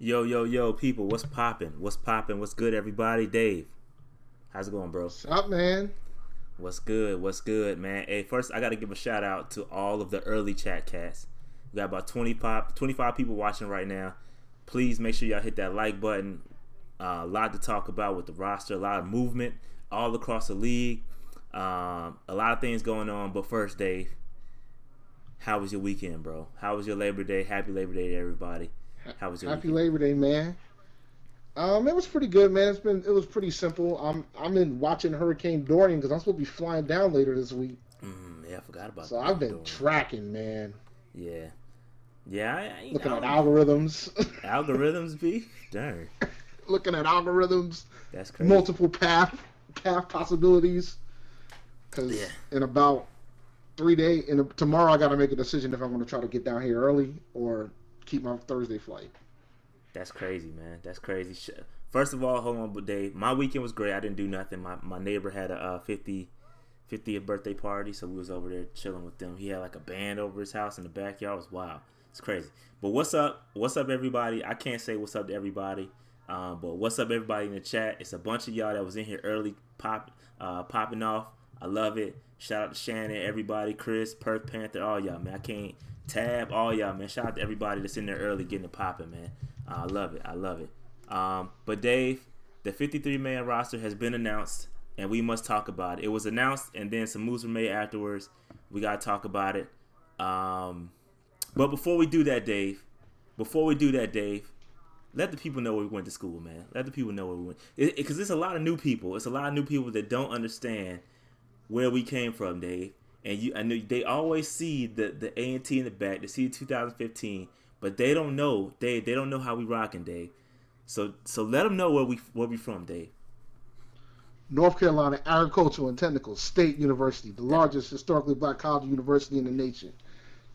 Yo, people, what's poppin'? What's poppin'? What's good, everybody? Dave, how's it going, bro? What's up, man? What's good? What's good, man? Hey, first, I got to give a shout out to all of the early chat cats. We got about 25 people watching right now. Please make sure y'all hit that like button. A lot to talk about with the roster, a lot of movement all across the league. A lot of things going on. But first, Dave, how was your weekend, bro? How was your Labor Day? Happy Labor Day to everybody. How was your Happy weekend? Labor Day, man. It was pretty good, man. It was pretty simple. I'm in watching Hurricane Dorian because I'm supposed to be flying down later this week. Yeah, I forgot about So I've been Dorian. tracking, man. Yeah, yeah. Looking at algorithms, Algorithms be darn. looking at algorithms, That's crazy. multiple path possibilities. Yeah, Because in about 3 days, tomorrow I got to make a decision if I'm going to try to get down here early or keep my Thursday flight. that's crazy, man. That's crazy. First of all, hold on, but Dave, my weekend was great. I didn't do nothing. My neighbor had a 50th birthday party, so we was over there chilling with them. He had like a band over his house in the backyard. It was wild. It's crazy. But what's up? What's up, everybody? I can't say what's up to everybody, but what's up, everybody in the chat? It's a bunch of y'all that was in here early, popping off. I love it. Shout out to Shannon, everybody, Chris, Perth Panther, all y'all, man. I can't tab all y'all, man. Shout out to everybody that's in there early, getting it popping, man. I love it. I love it. But Dave, the 53-man roster has been announced, and we must talk about it. It was announced, and then some moves were made afterwards. We gotta talk about it. But before we do that, Dave, let the people know where we went to school, man. Let the people know where we went, because there's a lot of new people. It's a lot of new people that don't understand where we came from, Dave. And I know they always see the A&T in the back. They see 2015, but they don't know. They don't know how we rocking, Dave. So let them know where we from, Dave. North Carolina Agricultural and Technical State University, the That largest historically black college university in the nation.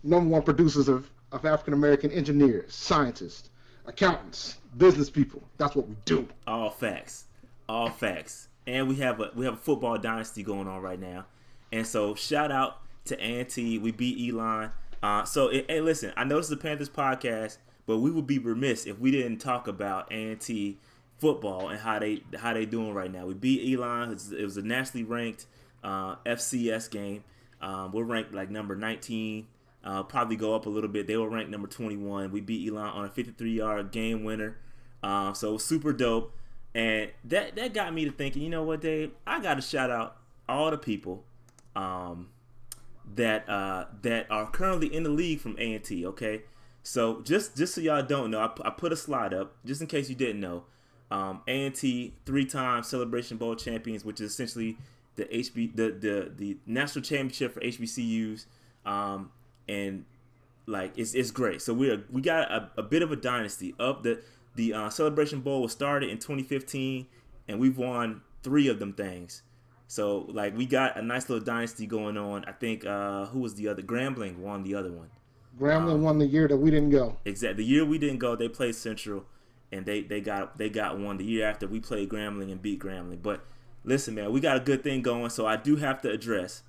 Number one producers of African American engineers, scientists, accountants, business people. That's what we do. all facts, all facts. And we have a football dynasty going on right now. And so shout out to A&T. We beat Elon. Hey, listen. I know this is a Panthers podcast, but we would be remiss if we didn't talk about A&T football and how they doing right now. We beat Elon. It was a nationally ranked FCS game. We're ranked like number 19. Probably go up a little bit. They were ranked number 21. We beat Elon on a 53-yard game winner. So super dope. And that got me to thinking, you know what, Dave? I got to shout out all the people that are currently in the league from A&T. Okay, so just so y'all don't know, I put a slide up just in case you didn't know. A&T 3-time Celebration Bowl champions, which is essentially the national championship for HBCUs, and like it's great. So we got a bit of a dynasty up. The Celebration Bowl was started in 2015, and we've won 3 of them things. So like we got a nice little dynasty going on. I think who was the other? Grambling won the other one. Grambling won the year that we didn't go. Exactly. The year we didn't go, they played Central, and they got one. The year after, we played Grambling and beat Grambling. But listen, man, we got a good thing going. So I do have to address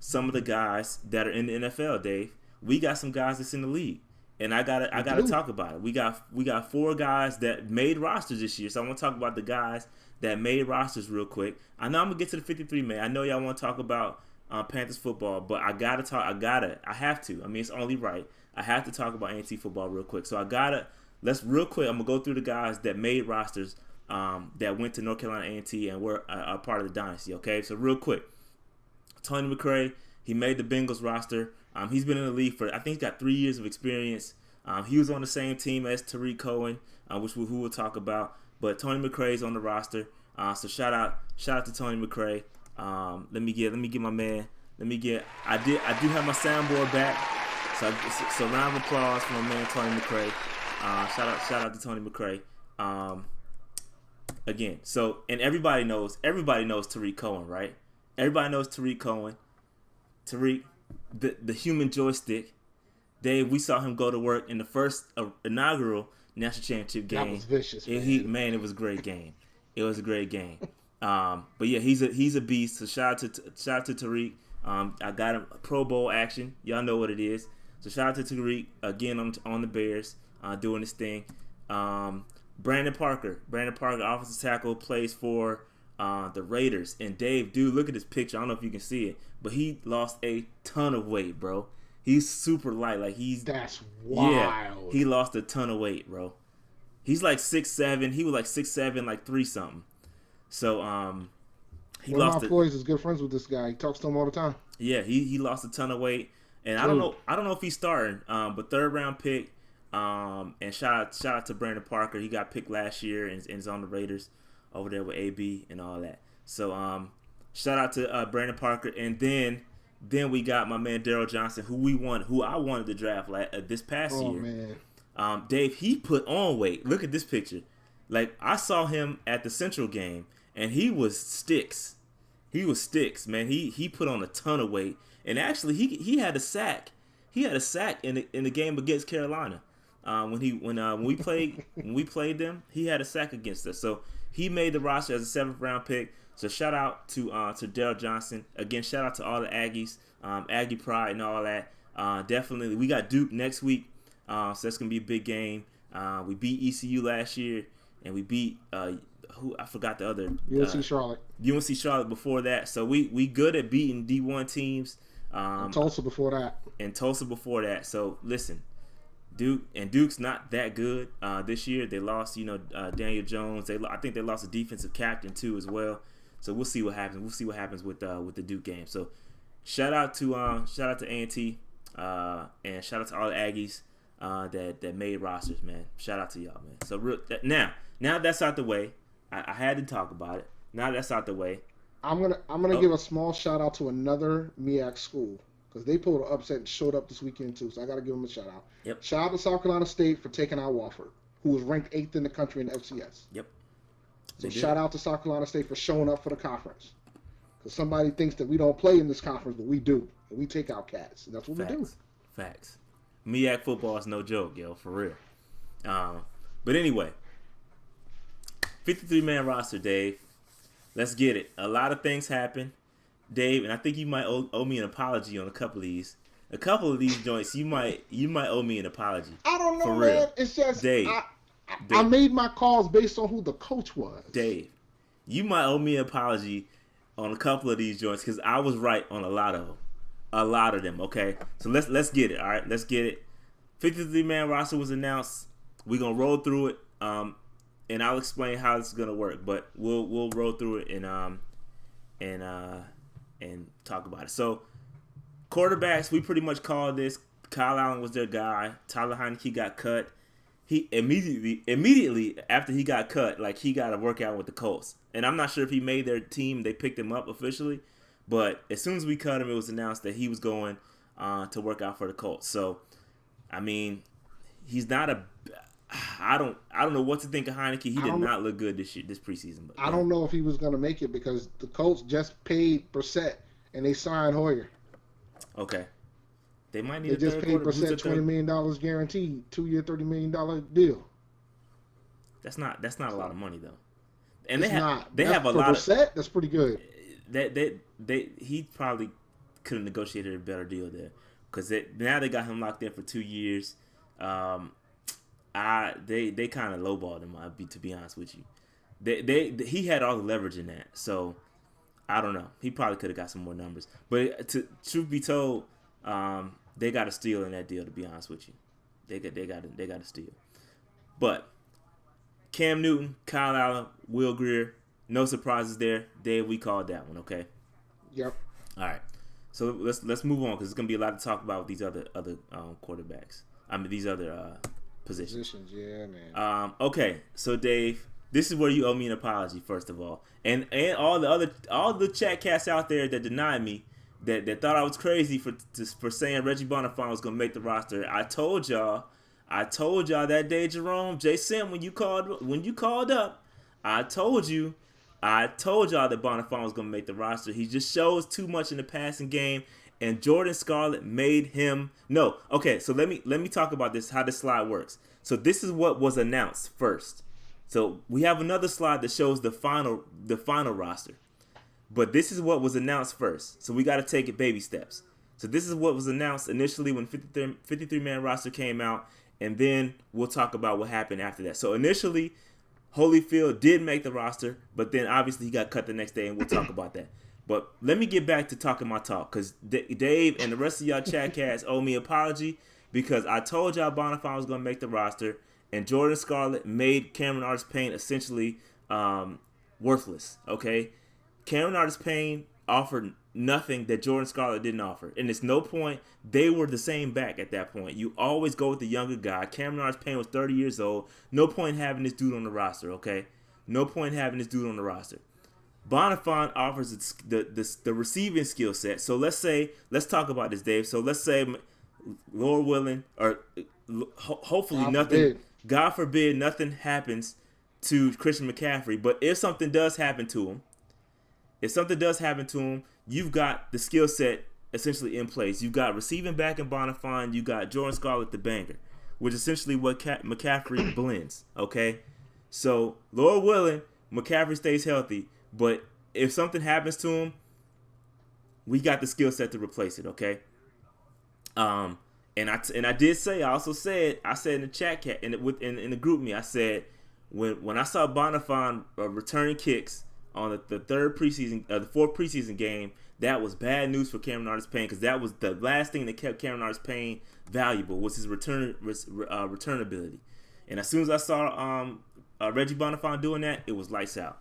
some of the guys that are in the NFL, Dave. We got some guys that's in the league, and I gotta talk about it. We got 4 guys that made rosters this year. So I want to talk about the guys that made rosters real quick. I know I'm gonna get to the 53 man. I know y'all want to talk about Panthers football, but I have to. I mean, it's only right. I have to talk about A&T football real quick. So let's real quick. I'm gonna go through the guys that made rosters, that went to North Carolina A&T and were a part of the dynasty. Okay, so real quick, Tony McRae, he made the Bengals roster. He's been in the league for, I think he's got 3 years of experience. He was on the same team as Tariq Cohen, who we'll talk about. But Tony McRae's on the roster. So shout out to Tony McRae. Let me get my man. I do have my soundboard back. So round of applause for my man Tony McRae. Shout out to Tony McRae. Again, so and everybody knows Tariq Cohen, right? Everybody knows Tariq Cohen. Tariq, the human joystick. Dave, we saw him go to work in the first inaugural national championship game. That was vicious, man. It was a great game. It was a great game. But yeah, he's a beast. So shout out to Tariq. I got him Pro Bowl action. Y'all know what it is. So shout out to Tariq again on the Bears. doing this thing. Brandon Parker, offensive tackle, plays for the Raiders. And Dave, dude, look at this picture. I don't know if you can see it, but he lost a ton of weight, bro. He's super light. That's wild. Yeah, he lost a ton of weight, bro. He's like 6'7". He was like 6'7", like 3 something. So he One of lost. my employees is good friends with this guy. He talks to him all the time. Yeah, he lost a ton of weight, and I don't know if he's starting. But 3rd round pick. And shout out to Brandon Parker. He got picked last year and is on the Raiders over there with AB and all that. So shout out to Brandon Parker, and then we got my man Daryl Johnson, who I wanted to draft this past year. Man. Dave, he put on weight. Look at this picture. Like, I saw him at the Central game, and he was sticks. Man. He put on a ton of weight, and actually he had a sack. He had a sack in the game against Carolina. When we played them, he had a sack against us. So he made the roster as a 7th round pick. So shout out to Daryl Johnson. Again, shout out to all the Aggies, Aggie pride and all that. Definitely, we got Duke next week, so that's gonna be a big game. We beat ECU last year, and we beat who I forgot the other UNC Charlotte. UNC Charlotte before that. So we good at beating D1 teams. And Tulsa before that. So listen. Duke's not that good this year. They lost, Daniel Jones. I think they lost a defensive captain too as well. So we'll see what happens. We'll see what happens with the Duke game. So shout out to A&T and shout out to all the Aggies that made rosters, man. Shout out to y'all, man. So now that's out the way. I had to talk about it. Now that's out the way. I'm gonna give a small shout out to another MEAC school. Because they pulled an upset and showed up this weekend too, so I got to give them a shout out. Yep. Shout out to South Carolina State for taking out Wofford, who was ranked 8th in the country in the FCS. Yep. So shout out to South Carolina State for showing up for the conference. Because somebody thinks that we don't play in this conference, but we do. And we take out cats. And that's what we do. Facts. MEAC football is no joke, yo, for real. But anyway, 53-man roster, Dave. Let's get it. A lot of things happen. Dave, and I think you might owe me an apology on a couple of these. A couple of these joints, you might owe me an apology. I don't know, for man. Real. It's just Dave, I made my calls based on who the coach was. Dave, you might owe me an apology on a couple of these joints because I was right on a lot of them. Okay, so let's get it. All right, let's get it. 53-man roster was announced. We're gonna roll through it, and I'll explain how this is gonna work. But we'll roll through it and talk about it. So, quarterbacks, we pretty much called this. Kyle Allen was their guy. Tyler Heineke got cut. He immediately after he got cut, he got to work out with the Colts. And I'm not sure if he made their team. They picked him up officially, but as soon as we cut him, it was announced that he was going to work out for the Colts. So, I mean, he's not a. I don't know what to think of Heineke. He did not look good this preseason. But I don't know if he was going to make it because the Colts just paid Brissett and they signed Hoyer. Okay. They might need. They just paid Brissett $20 million guaranteed, 2-year, $30 million deal. That's not a lot of money though. And they have a lot Brissett, that's pretty good. He probably could have negotiated a better deal there because now they got him locked in for 2 years. They kind of lowballed him. To be honest with you, he had all the leverage in that. So I don't know. He probably could have got some more numbers. But truth be told, they got a steal in that deal. To be honest with you, they got a steal. But Cam Newton, Kyle Allen, Will Grier, no surprises there. Dave, we called that one. Okay. Yep. All right. So let's move on because there's gonna be a lot to talk about with these other quarterbacks. I mean these other positions. Yeah, man. Okay, so Dave, this is where you owe me an apology first of all, and all the chat cats out there that denied me, that thought I was crazy for saying Reggie Bonifant was gonna make the roster. I told y'all that day, Jerome, Sim, when you called up, I told y'all that Bonifant was gonna make the roster. He just shows too much in the passing game. And Jordan Scarlett made him no. Okay, so let me talk about this, how this slide works. So this is what was announced first. So we have another slide that shows the final roster. But this is what was announced first. So we got to take it baby steps. So this is what was announced initially when 53-man roster came out. and then we'll talk about what happened after that. So initially, Holyfield did make the roster, but then obviously he got cut the next day, and we'll talk about that. But let me get back to talking my talk, because Dave and the rest of y'all chat cats owe me an apology, because I told y'all Bonifant was going to make the roster, and Jordan Scarlett made Cameron Artis-Payne essentially worthless, okay? Cameron Artis-Payne offered nothing that Jordan Scarlett didn't offer. And it's no point. They were the same back at that point. You always go with the younger guy. Cameron Artis-Payne was 30 years old. No point having this dude on the roster, okay? No point having this dude on the roster. Bonifant offers the receiving skill set. So let's talk about this, Dave. So let's say, Lord willing, or hopefully God forbid nothing happens to Christian McCaffrey. But if something does happen to him, you've got the skill set essentially in place. You've got receiving back in Bonifant. You got Jordan Scarlett, the banger, which is essentially what McCaffrey blends, okay? So, Lord willing, McCaffrey stays healthy. But if something happens to him, we got the skill set to replace it, okay? And I did say, I said in the chat cat, in the group me, I said, when I saw Bonifant returning kicks on the fourth preseason game, that was bad news for Cameron Artis-Payne, because that was the last thing that kept Cameron Artis-Payne valuable, was his return ability. And as soon as I saw Reggie Bonifant doing that, it was lights out.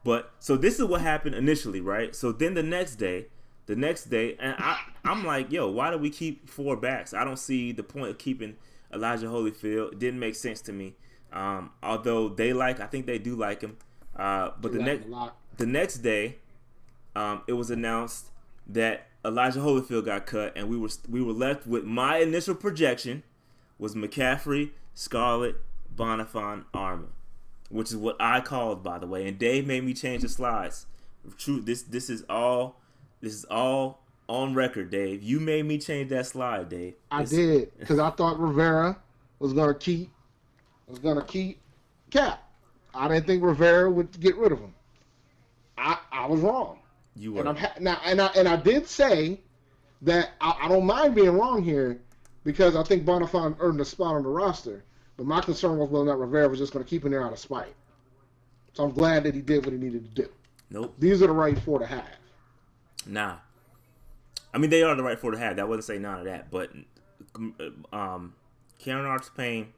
But so this is what happened initially, right? So then the next day, and I'm like, yo, why do we keep 4 backs? I don't see the point of keeping Elijah Holyfield. It didn't make sense to me. Although I think they do like him. But the next day, it was announced that Elijah Holyfield got cut, and we were left with my initial projection was McCaffrey, Scarlett, Bonifant, Armah, which is what I called, by the way. And Dave made me change the slides. True, this is all on record, Dave. You made me change that slide, Dave. I did, because I thought Rivera was gonna keep Cap. I didn't think Rivera would get rid of him. I was wrong. You were. And I did say that I don't mind being wrong here, because I think Bonifant earned a spot on the roster. But my concern was whether or not Rivera was just going to keep him there out of spite. So I'm glad that he did what he needed to do. Nope. These are the right 4 to have. Nah. I mean, they are the right 4 to have. That wouldn't say none of that. But Cameron Artis-Payne,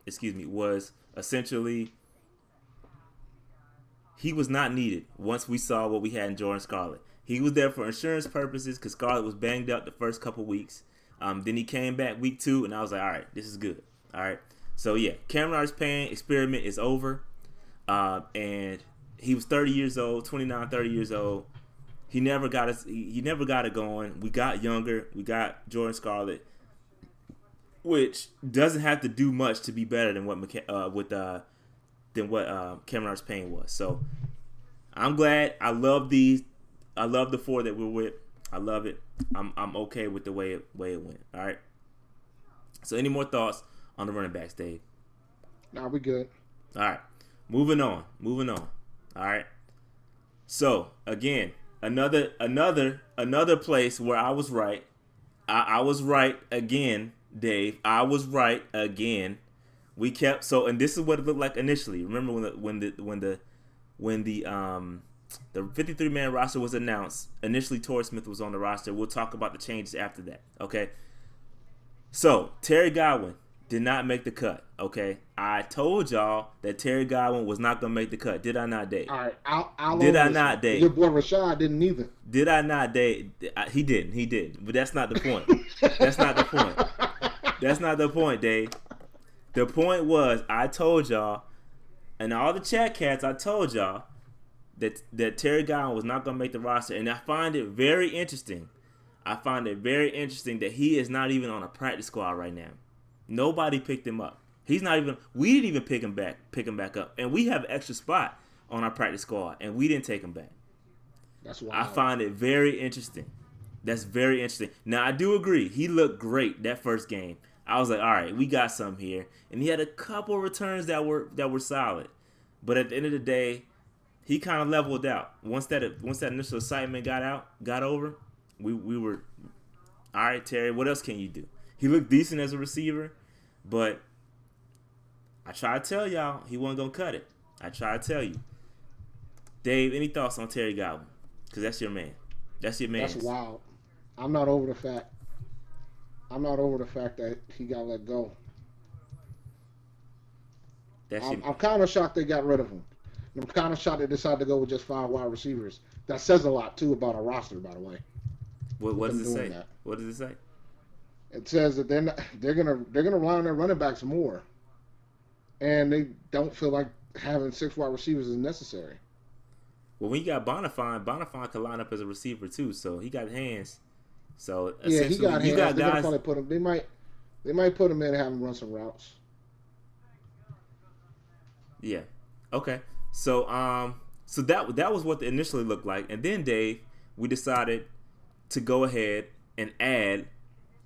was essentially, he was not needed once we saw what we had in Jordan Scarlett. He was there for insurance purposes because Scarlett was banged up the first couple weeks. Then he came back week 2, and I was like, all right, this is good. All right. So, yeah, Cameron Artis-Payne experiment is over. And he was 30 years old, 29, 30 years old. He never got it going. We got younger. We got Jordan Scarlett, which doesn't have to do much to be better than what Cameron Artis-Payne was. So, I'm glad. I love these. I love the 4 that we're with. I love it. I'm okay with the way it went. All right. So, any more thoughts on the running backs, Dave? Nah, we good. All right. Moving on. All right. So, again, another place where I was right. I was right again, Dave. I was right again. We kept and this is what it looked like initially. Remember when the 53-man roster was announced, initially Torrey Smith was on the roster. We'll talk about the changes after that, okay? So, Terry Godwin did not make the cut, okay? I told y'all that Terry Godwin was not going to make the cut. Did I not, Dave? All right. Did I not, Dave? Your boy Rashad didn't either. Did I not, Dave? He didn't. But that's not the point. That's not the point, Dave. The point was, I told y'all, and all the chat cats, I told y'all that Terry Godwin was not going to make the roster. And I find it very interesting. That he is not even on a practice squad right now. Nobody picked him up. We didn't even pick him back up. And we have an extra spot on our practice squad, and we didn't take him back. That's wild. I find it very interesting. That's very interesting. Now, I do agree. He looked great that first game. I was like, all right, we got something here. And he had a couple returns that were solid. But at the end of the day, he kind of leveled out. Once that initial excitement got over, we were, all right, Terry, what else can you do? He looked decent as a receiver, but I try to tell y'all he wasn't gonna cut it. I try to tell you. Dave, any thoughts on Terry Godwin? Because that's your man. That's your man. That's wild. I'm not over the fact. I'm not over the fact that he got let go. I'm kind of shocked they got rid of him. And I'm kind of shocked they decided to go with just 5 wide receivers. That says a lot too about a roster, by the way. What does it say? What does it say? It says that they're gonna rely on their running backs more, and they don't feel like having 6 wide receivers is necessary. Well, when you got Bonifant could line up as a receiver too, so he got hands. So yeah, he got hands. You got They're guys. Probably put him. They might put him in and have him run some routes. Yeah. Okay. So so that was what it initially looked like, and then Dave, we decided to go ahead and add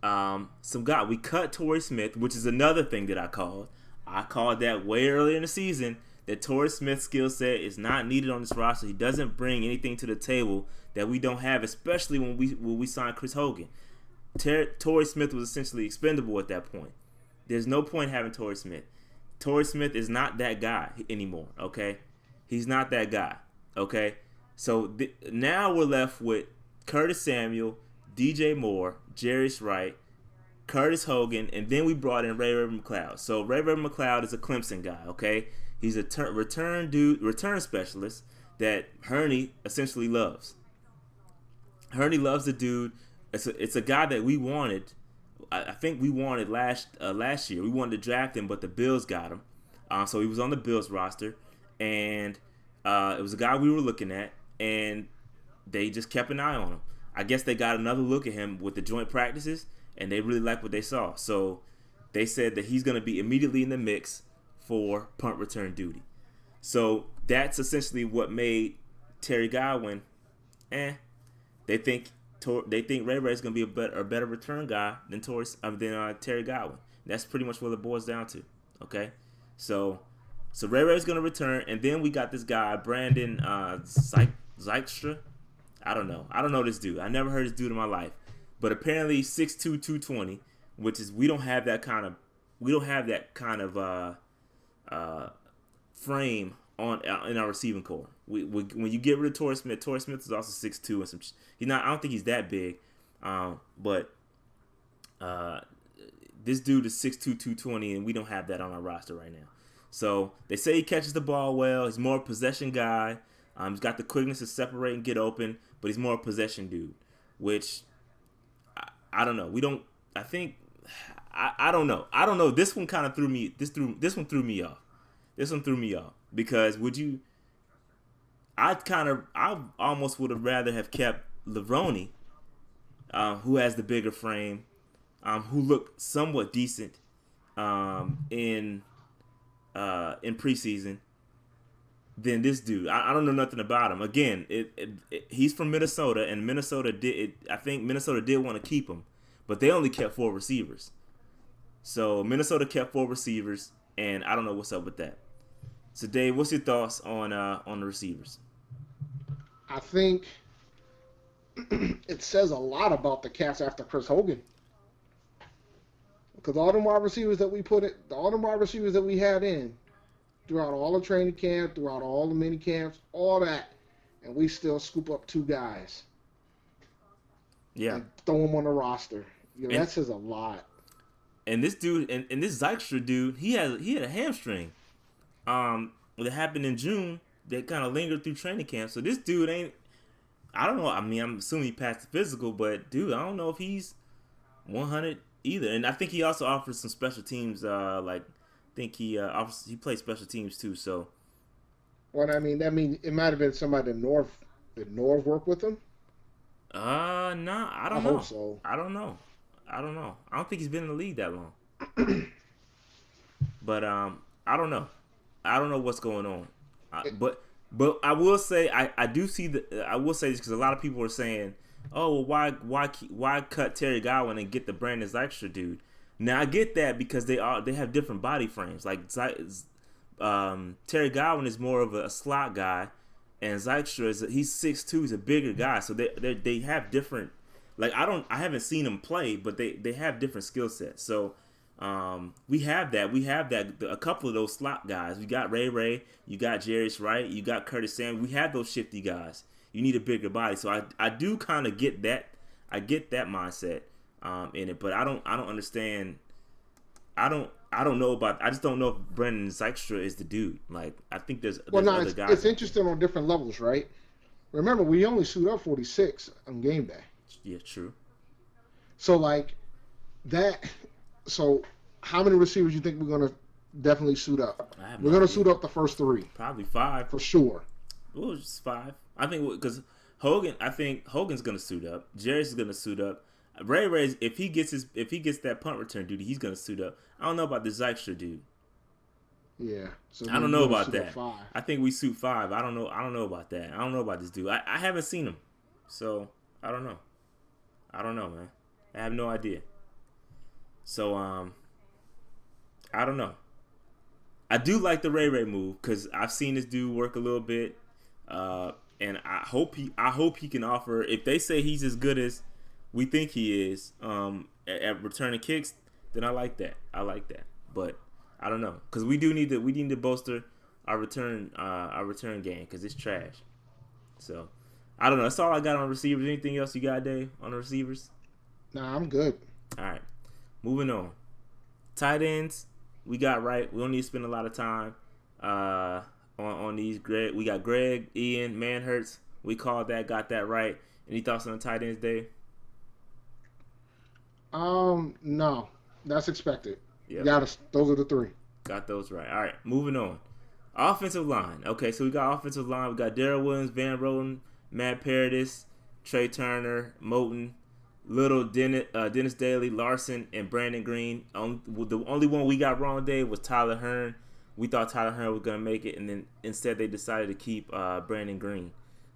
some guy. We cut Torrey Smith, which is another thing that I called. I called that way earlier in the season that Torrey Smith's skill set is not needed on this roster. He doesn't bring anything to the table that we don't have, especially when we signed Chris Hogan. Torrey Smith was essentially expendable at that point. There's no point having Torrey Smith. Torrey Smith is not that guy anymore, okay? He's not that guy, okay? So now we're left with Curtis Samuel, DJ Moore, Jarius Wright, Curtis Hogan, and then we brought in Ray McLeod. So Ray McLeod is a Clemson guy, okay? He's a return specialist that Hurney essentially loves. Hurney loves the dude. It's a guy that we wanted. I think we wanted last year. We wanted to draft him, but the Bills got him. So he was on the Bills roster, and it was a guy we were looking at, and they just kept an eye on him. I guess they got another look at him with the joint practices, and they really liked what they saw. So they said that he's going to be immediately in the mix for punt return duty. So that's essentially what made Terry Godwin. They think Ray Ray's going to be a better return guy than Terry Godwin. That's pretty much what it boils down to. Okay, so Ray Ray's going to return, and then we got this guy Brandon Zykestra. I don't know this dude. I never heard this dude in my life, but apparently 6'2", 220, which is we don't have that kind of frame in our receiving core. When you get rid of Torrey Smith is also 6'2" and some. I don't think he's that big, but this dude is 6'2", 220, and we don't have that on our roster right now. So they say he catches the ball well. He's more a possession guy. He's got the quickness to separate and get open, but he's more a possession dude, which I don't know. I don't know. This one kind of threw me. This one threw me off. Because I almost would have rather have kept Levrone, who has the bigger frame, who looked somewhat decent in preseason, than this dude. I don't know nothing about him. Again, he's from Minnesota, and I think Minnesota did want to keep him, but they only kept 4 receivers. So Minnesota kept 4 receivers, and I don't know what's up with that. So Dave, what's your thoughts on the receivers? I think it says a lot about the Cats after Chris Hogan, because all the wide receivers that we had in throughout all the training camp, throughout all the mini camps, all that, and we still scoop up 2 guys. Yeah. And throw them on the roster. That says a lot. And this dude, and this Zykestra dude, he had a hamstring. That happened in June that kind of lingered through training camp. So this dude I don't know. I mean, I'm assuming he passed the physical, but dude, I don't know if he's 100 either. And I think he also offers some special teams. I think he plays special teams too. So. Well, I mean, it might have been somebody that Norv worked with him. No, I don't know. I hope so. I don't know. I don't think he's been in the league that long. But I don't know. I don't know what's going on. But I will say I do see I will say this because a lot of people are saying, oh, well, why cut Terry Godwin and get the Brandon Zykestra dude? Now I get that because they have different body frames. Like Terry Godwin is more of a slot guy, and Zykestra he's 6'2", he's a bigger guy. So they have different. Like I haven't seen them play, but they have different skill sets. So We have that. We have that. A couple of those slot guys. We got Ray. You got Jarius Wright. You got Curtis Samuel. We have those shifty guys. You need a bigger body. So I do kind of get that. I get that mindset in it, but I don't understand. I don't know about. I just don't know if Brendan Dykstra is the dude. Like I think there's other guys. It's interesting on different levels, right? Remember, we only suit up 46 on game day. Yeah, true. So like that. So how many receivers you think we're gonna definitely suit up? We're gonna suit up the first 3. Probably 5 for sure. Well, just 5. I think because Hogan. I think Hogan's gonna suit up. Jarius is gonna suit up. Ray, if he gets that punt return duty, he's gonna suit up. I don't know about the Dykstra dude. Yeah, so I don't know about that. I think we suit 5. I don't know about that. I don't know about this dude. I haven't seen him, so I don't know. I don't know, man. I have no idea. So I don't know. I do like the Ray move because I've seen this dude work a little bit, and I hope he can offer. If they say he's as good as we think he is at returning kicks, then I like that. But I don't know because we need to bolster our return game because it's trash. So I don't know. That's all I got on receivers. Anything else you got, Dave, on the receivers? Nah, I'm good. All right, moving on. Tight ends, we got right. We don't need to spend a lot of time on these. We got Greg, Ian, Manhurts. We called that, got that right. Any thoughts on the tight ends, Dave? No, that's expected. Yep. Those are the 3. Got those right. All right, moving on. Offensive line. Okay, so we got offensive line. We got Darrell Williams, Van Roten, Matt Paradis, Trey Turner, Moton, Little, Dennis Daly, Larson, and Brandon Green. The only one we got wrong today was Tyler Hearn. We thought Tyler Hearn was going to make it, and then instead they decided to keep Brandon Green.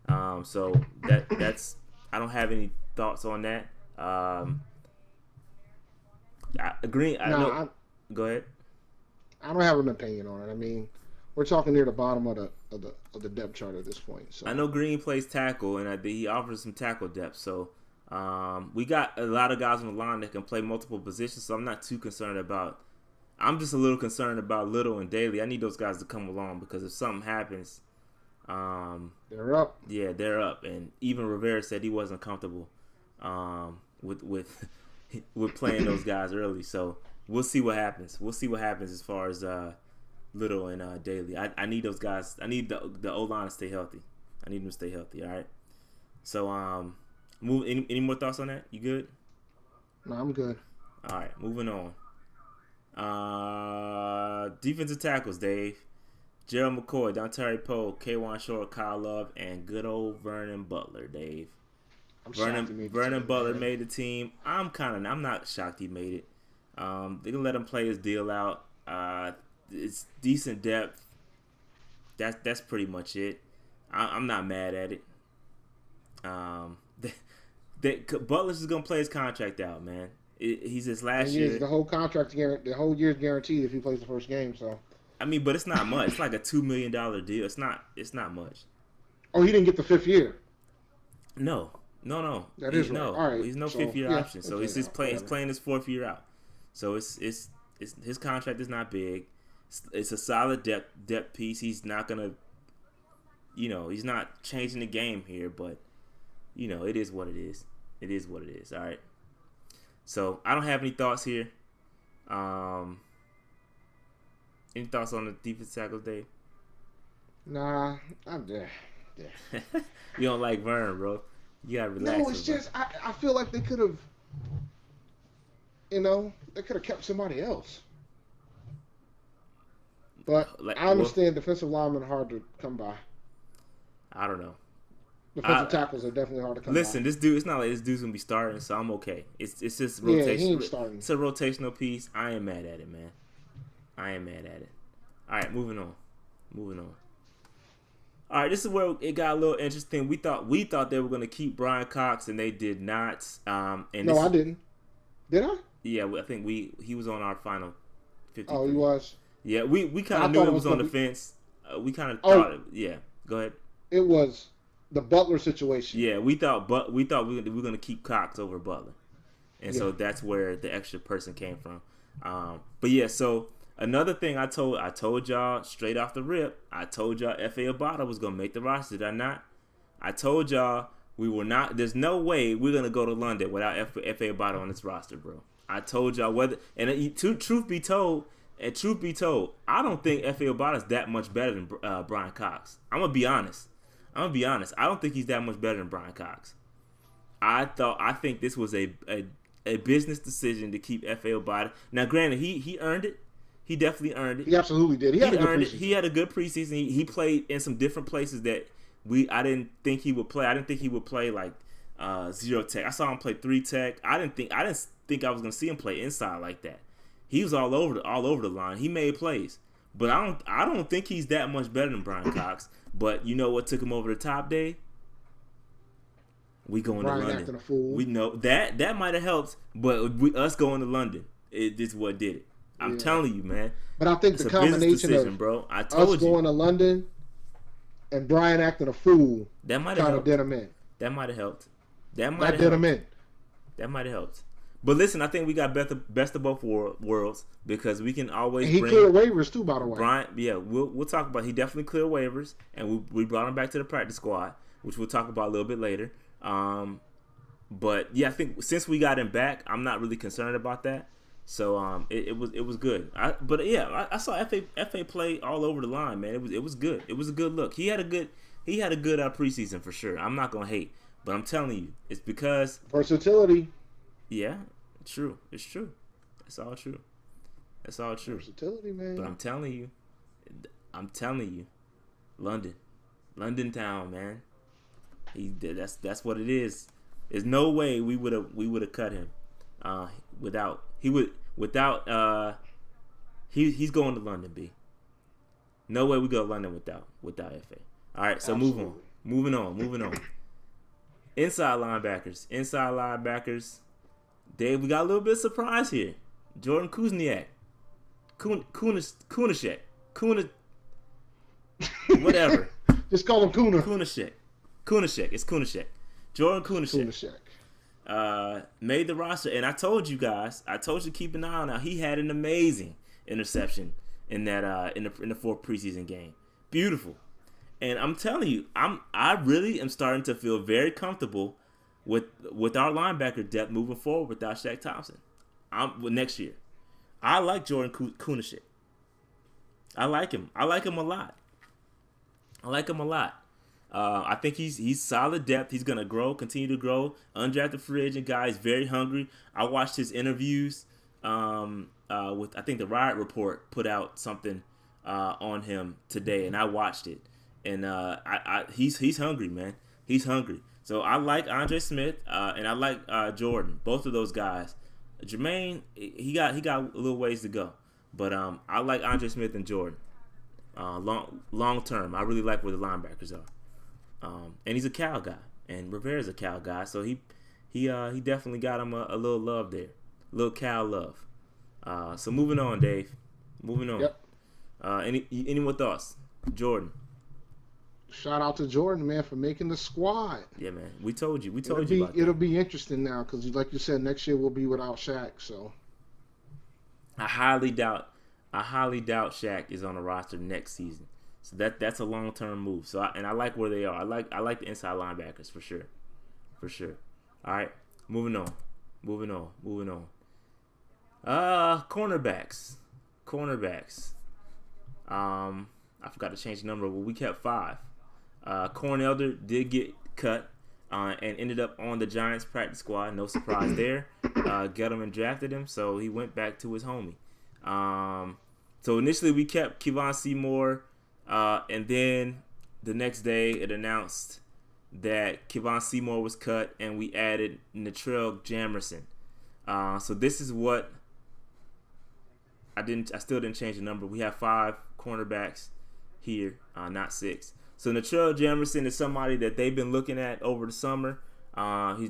So that's I don't have any thoughts on that. Go ahead. I don't have an opinion on it. I mean, we're talking near the bottom of the depth chart at this point. So I know Green plays tackle, and he offers some tackle depth. So we got a lot of guys on the line that can play multiple positions. So I'm not too concerned about. I'm just a little concerned about Little and Daly. I need those guys to come along because if something happens, they're up. Yeah, they're up. And even Rivera said he wasn't comfortable with playing those guys early. So we'll see what happens. We'll see what happens as far as Little and Daly. I need those guys. I need the O-line to stay healthy. I need them to stay healthy. All right. So any more thoughts on that? You good? No, I'm good. All right, moving on. Defensive tackles, Dave. Gerald McCoy, Dontari Poe, K'Wan Short, Kyle Love, and good old Vernon Butler, Dave. Vernon Butler made the team. I'm not shocked he made it. They're gonna let him play his deal out. It's decent depth. That's pretty much it. I'm not mad at it. Butler's just gonna play his contract out, man. He's his last year. The whole contract, the whole year's guaranteed if he plays the first game. So I mean, but it's not much. It's like a $2 million deal. It's not much. Oh, he didn't get the 5th year. No. That is right. All right. He's no 5th year option. So he's just playing. He's playing his 4th year out. So it's his contract is not big. It's a solid depth piece. He's not gonna, he's not changing the game here. But it is what it is. It is what it is. All right. So I don't have any thoughts here. Any thoughts on the defense tackles, Dave? Nah, I'm there. Yeah. You don't like Vern, bro. You gotta relax. No, it's just I feel like they could have, they could have kept somebody else. But I understand defensive linemen are hard to come by. I don't know. Defensive tackles are definitely hard to come by. Listen, this dude, it's not like this dude's gonna be starting, so I'm okay. It's just rotation. Yeah, he ain't starting. It's a rotational piece. I ain't mad at it, man. I ain't mad at it. All right, moving on. All right, this is where it got a little interesting. We thought they were gonna keep Brian Cox, and they did not. I didn't. Did I? Yeah, I think he was on our final 50. Oh, he was. Yeah, we kind of knew it was on the fence. We kind of thought. Yeah, go ahead. It was the Butler situation. Yeah, we thought we were gonna keep Cox over Butler, and so that's where the extra person came from. But yeah, so another thing I told y'all straight off the rip, I told y'all F.A. Abada was gonna make the roster, did I not? I told y'all we will not. There's no way we're gonna go to London without F.A. Abada on this roster, bro. I told y'all whether, and truth be told, I don't think F.A. Abada is that much better than Brian Cox. I'm gonna be honest. I don't think he's that much better than Brian Cox. I think this was a business decision to keep F.A. Abada. Now, granted, he earned it. He definitely earned it. He absolutely did. He earned it. He had a good preseason. He played in some different places that I didn't think he would play. I didn't think he would play like 0 tech. I saw him play 3 tech. I didn't think I was gonna see him play inside like that. He was all over the line. He made plays, but I don't think he's that much better than Brian Cox. But you know what took him over the top, Dave? We going to London. Acting a fool. We know that might have helped, but us going to London, is what did it. I'm telling you, man. But I think it's the combination of bro. I told us going to London and Brian acting a fool that might kind have of did him in. That might have helped. That did him in. That might have helped. But listen, I think we got best of both worlds because we can always. And he cleared waivers too, by the way. Brian, yeah, we'll talk about. He definitely cleared waivers, and we brought him back to the practice squad, which we'll talk about a little bit later. But yeah, I think since we got him back, I'm not really concerned about that. So it was good. I saw FA play all over the line, man. It was good. It was a good look. He had a good preseason for sure. I'm not gonna hate, but I'm telling you, it's because versatility. Yeah, true. It's true. That's all true. Versatility, man. But I'm telling you, London town, man. That's what it is. There's no way we would have cut him he's going to London, B. No way we go to London without FA. All right, so Absolutely. moving on. Inside linebackers. Dave, we got a little bit of surprise here. Jordan Kuzniak. Kunashek. Whatever. Just call him Kuna. Kunashek. It's Kunashek. Jordan Kunashek. Made the roster, and I told you to keep an eye on him. He had an amazing interception in that in the fourth preseason game. Beautiful. And I'm telling you, I really am starting to feel very comfortable with our linebacker depth moving forward without Shaq Thompson. Next year, I like Jordan Kunashek. I like him a lot. I think he's solid depth. He's gonna continue to grow. Undrafted free agent guy. He's very hungry. I watched his interviews with I think the Riot Report put out something on him today, and I watched it. And he's hungry, man. He's hungry. So I like Andre Smith and I like Jordan. Both of those guys. Jermaine, he got a little ways to go, but I like Andre Smith and Jordan. Long term, I really like where the linebackers are. And he's a Cal guy, and Rivera's a Cal guy, so he definitely got him a little love there, a little Cal love. So moving on, Dave. Moving on. Yep. Any more thoughts, Jordan? Shout out to Jordan, man, for making the squad. Yeah, man. We told you. It'll be interesting now because, like you said, next year we'll be without Shaq. So I highly doubt Shaq is on the roster next season. So that's a long term move. So I like where they are. I like the inside linebackers for sure. All right, moving on. Cornerbacks. I forgot to change the number, but we kept 5. Corn Elder did get cut and ended up on the Giants practice squad. No surprise there. Gettleman drafted him, so he went back to his homie. So initially we kept Kevon Seymour, and then the next day it announced that Kevon Seymour was cut, and we added Natrell Jamerson. So this is what I still didn't change the number. We have 5 cornerbacks here, not 6. So Natrell Jamerson is somebody that they've been looking at over the summer. I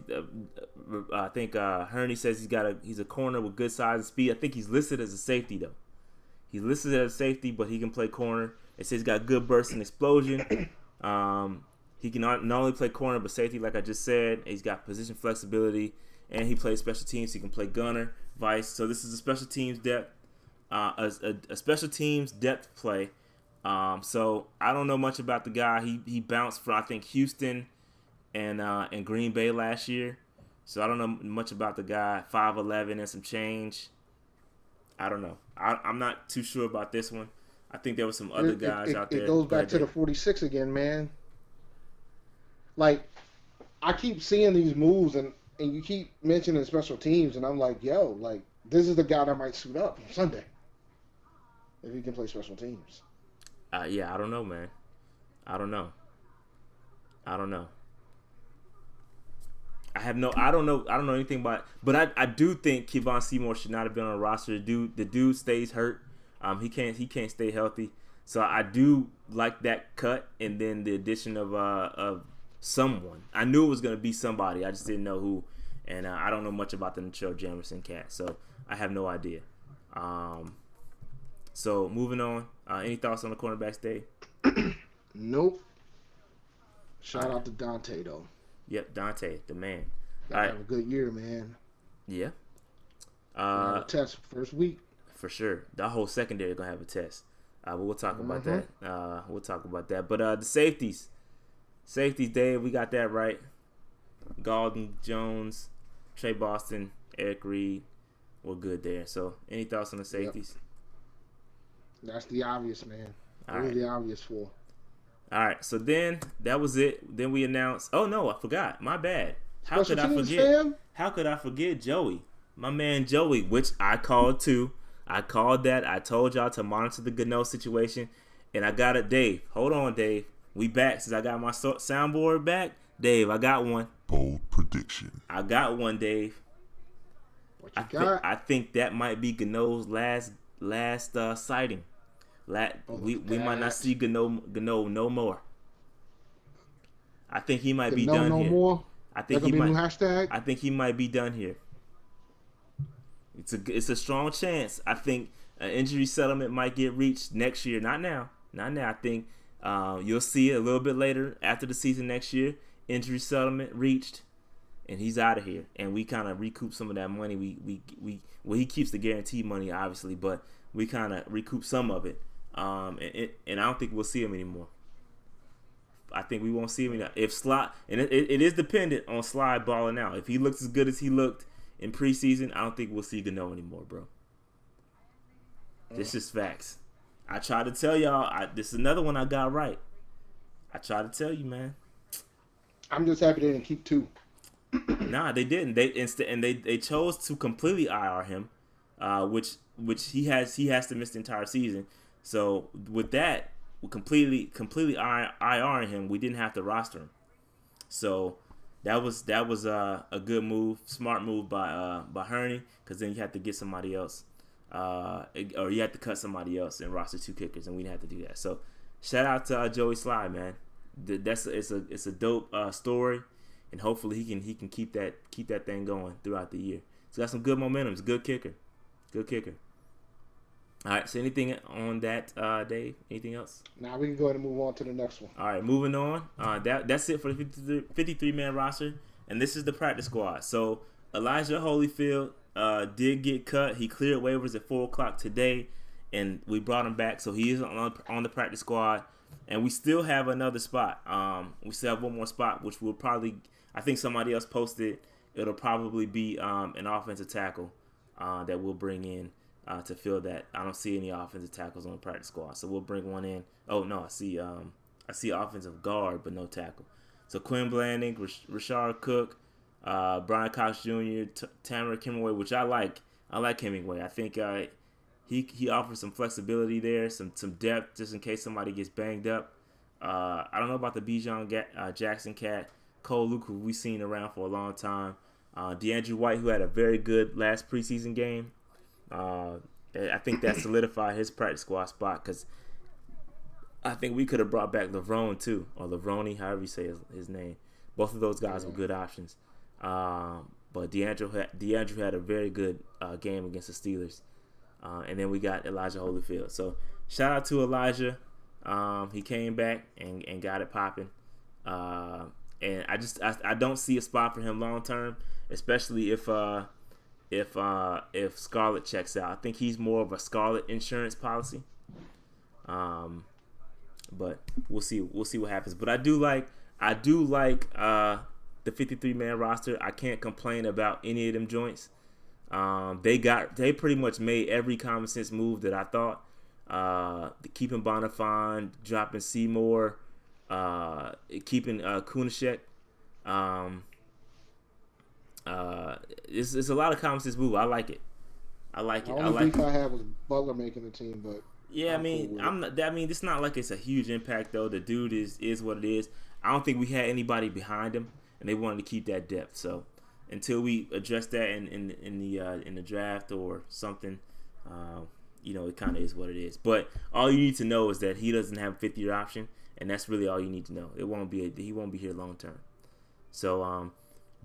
think Herney says he's a corner with good size and speed. I think he's listed as a safety though. He's listed as a safety, but he can play corner. It says he's got good burst and explosion. He can not only play corner but safety, like I just said. He's got position flexibility, and he plays special teams. He can play gunner, vice. So this is a special teams depth, a special teams depth play. So I don't know much about the guy. He bounced from I think Houston and Green Bay last year. So I don't know much about the guy. 5'11" and some change. I don't know. I'm not too sure about this one. I think there were some other guys out there. It goes back to the 46 again, man. Like, I keep seeing these moves, and you keep mentioning special teams, and I'm like, yo, like, this is the guy that might suit up on Sunday if he can play special teams. Yeah, I don't know, man. I don't know. I don't know anything about it. But I do think Kevon Seymour should not have been on the roster. The dude stays hurt. He can't stay healthy. So I do like that cut, and then the addition of someone. I knew it was gonna be somebody. I just didn't know who. And I don't know much about the Nichelle Jamerson cat, so I have no idea. So moving on. Any thoughts on the cornerbacks, Dave? Nope. Shout out to Dante though. Yep, Dante, the man. All right, have a good year, man. Yeah. A test first week for sure. The whole secondary gonna have a test. But we'll talk about that. We'll talk about that. But the safeties, Dave, we got that right. Galton, Jones, Trey Boston, Eric Reed, we're good there. So, any thoughts on the safeties? Yep. That's the obvious, man. Really obvious for. All right, so then that was it. Then we announced. Oh no, I forgot. My bad. How could I forget? Fam? How could I forget Joey? My man Joey, which I called too. I called that. I told y'all to monitor the Gano situation, and I got it. Dave, hold on, Dave. We back since I got my soundboard back. Dave, I got one. Bold prediction. I got one, Dave. What you got? I think that might be Gano's last sighting. We might not see Gano no more. I think he might be done here. More? I think he might. Hashtag? I think he might be done here. It's a strong chance. I think an injury settlement might get reached next year. Not now. I think you'll see it a little bit later after the season next year. Injury settlement reached, and he's out of here. And we kind of recoup some of that money. He keeps the guaranteed money obviously, but we kind of recoup some of it. And I don't think we'll see him anymore. I think we won't see him anymore. If Slide, and it is dependent on Slide balling out. If he looks as good as he looked in preseason, I don't think we'll see Gano anymore, bro. This is facts. I tried to tell y'all. This is another one I got right. I tried to tell you, man. I'm just happy they didn't keep two. Nah, they didn't. They chose to completely IR him, which he has to miss the entire season. So with that, we completely IRing him. We didn't have to roster him. So that was a good move, smart move by Hurney, because then you have to get somebody else, or you have to cut somebody else and roster two kickers, and we didn't have to do that. So shout out to Joey Slye, man. It's a dope story, and hopefully he can keep that thing going throughout the year. He's got some good momentum. He's a good kicker. All right, so anything on that, Dave? Anything else? Nah, we can go ahead and move on to the next one. All right, moving on. That's it for the 53-man roster, and this is the practice squad. So Elijah Holyfield did get cut. He cleared waivers at 4 o'clock today, and we brought him back. So he is on the practice squad, and we still have another spot. We still have one more spot, which will probably, I think somebody else posted, it'll probably be an offensive tackle that we'll bring in. To fill that. I don't see any offensive tackles on the practice squad, so we'll bring one in. Oh no, I see offensive guard but no tackle. So Quinn Blanding, Rashard Cook, Brian Cox Jr., Tamara Hemingway, which I like. I like Hemingway. I think he offers some flexibility there, some depth just in case somebody gets banged up. I don't know about the Bijan Jackson cat, Cole Luke, who we've seen around for a long time. DeAndre White, who had a very good last preseason game. I think that solidified his practice squad spot, because I think we could have brought back Lavrone too, or Lavroni, however you say his name. Both of those guys were good options. But DeAndre had a very good game against the Steelers. And then we got Elijah Holyfield. So shout out to Elijah. He came back and got it popping. And I don't see a spot for him long term, especially if Scarlett checks out. I think he's more of a Scarlett insurance policy. But we'll see what happens. But I do like the 53-man roster. I can't complain about any of them joints. They pretty much made every common sense move that I thought. Keeping Bonifant, dropping Seymour, keeping Kunashek. It's a lot of common sense move. I like it. The only beef I had was Butler making the team, but yeah, I mean, it's not like it's a huge impact though. The dude is what it is. I don't think we had anybody behind him, and they wanted to keep that depth. So until we address that in the draft or something, it kind of is what it is. But all you need to know is that he doesn't have a 5th-year option, and that's really all you need to know. He won't be here long term. So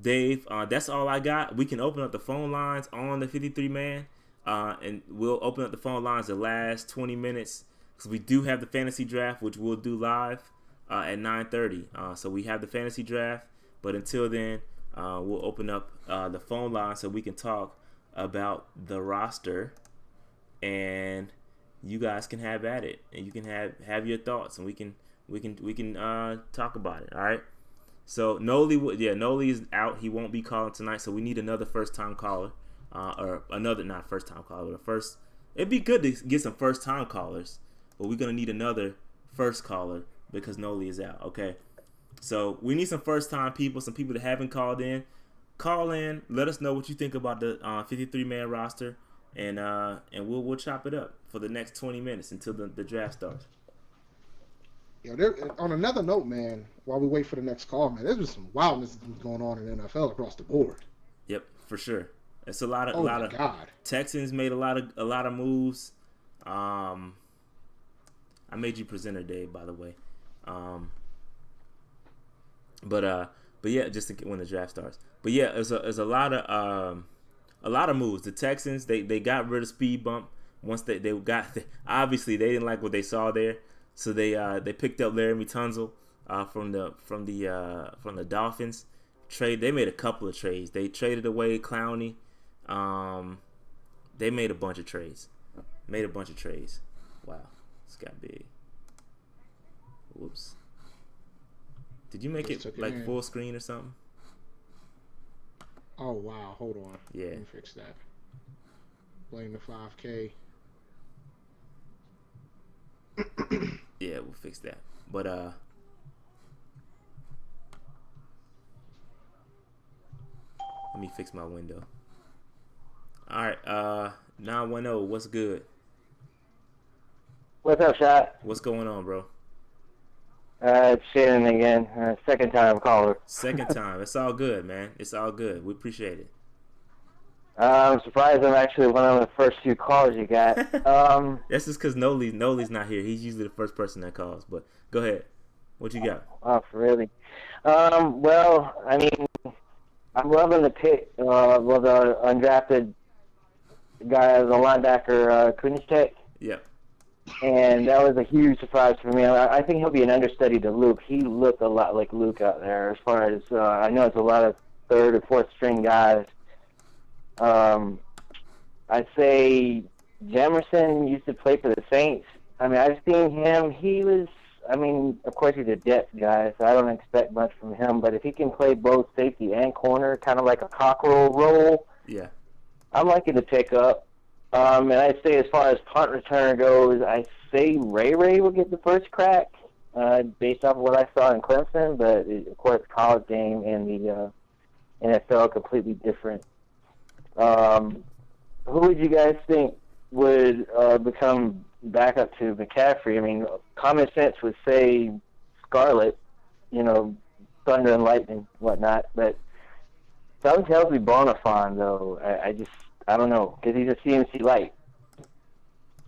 Dave, that's all I got. We can open up the phone lines on the 53-man. And we'll open up the phone lines the last 20 minutes because we do have the fantasy draft, which we'll do live at 9:30. So we have the fantasy draft, but until then, we'll open up the phone line so we can talk about the roster, and you guys can have at it, and you can have your thoughts, and we can talk about it. All right. So Noli is out. He won't be calling tonight, so we need another first-time caller. Or another, not first-time caller, but first. It'd be good to get some first-time callers, but we're gonna need another first caller because Noli is out. Okay, so we need some first-time people, some people that haven't called in. Call in, let us know what you think about the 53-man roster, and we'll chop it up for the next 20 minutes until the draft starts. On another note, man, while we wait for the next call, man, there's been some wildness going on in the NFL across the board. Yep, for sure. It's a lot of Texans made a lot of moves. I made you presenter, Dave, by the way. But yeah, just when the draft starts. But yeah, there's a lot of moves. The Texans they got rid of Speed Bump once they obviously they didn't like what they saw there, so they picked up Laramie Tunsil from the Dolphins. They made a couple of trades. They traded away Clowney. They made a bunch of trades. Wow, this got big. Whoops. Did you make it like full screen or something? Oh wow, hold on. Yeah. Let me fix that. Blame the 5K. Yeah, we'll fix that. But let me fix my window. All right, 910, what's good? What's up, Shot? What's going on, bro? It's Shannon again. Second time caller. Second time. It's all good, man. It's all good. We appreciate it. I'm surprised I'm actually one of the first few calls you got. That's just because Noli's not here. He's usually the first person that calls. But go ahead. What you got? Oh, really? Well, I mean, I'm loving the pick of the undrafted guy, the linebacker, Kunashek. Yeah. And that was a huge surprise for me. I think he'll be an understudy to Luke. He looked a lot like Luke out there as far as, I know it's a lot of third or fourth string guys. I'd say Jamerson used to play for the Saints. I mean, I've seen him. Of course he's a depth guy, so I don't expect much from him. But if he can play both safety and corner, kind of like a cockerel role, yeah, I'm liking to pick up. And I'd say as far as punt return goes, I say Ray will get the first crack based off of what I saw in Clemson. But, of course, college game and the NFL are completely different. Who would you guys think would become backup to McCaffrey? I mean, common sense would say Scarlett, thunder and lightning, whatnot. But something tells me Bonifant, though. I don't know, because he's a CMC light.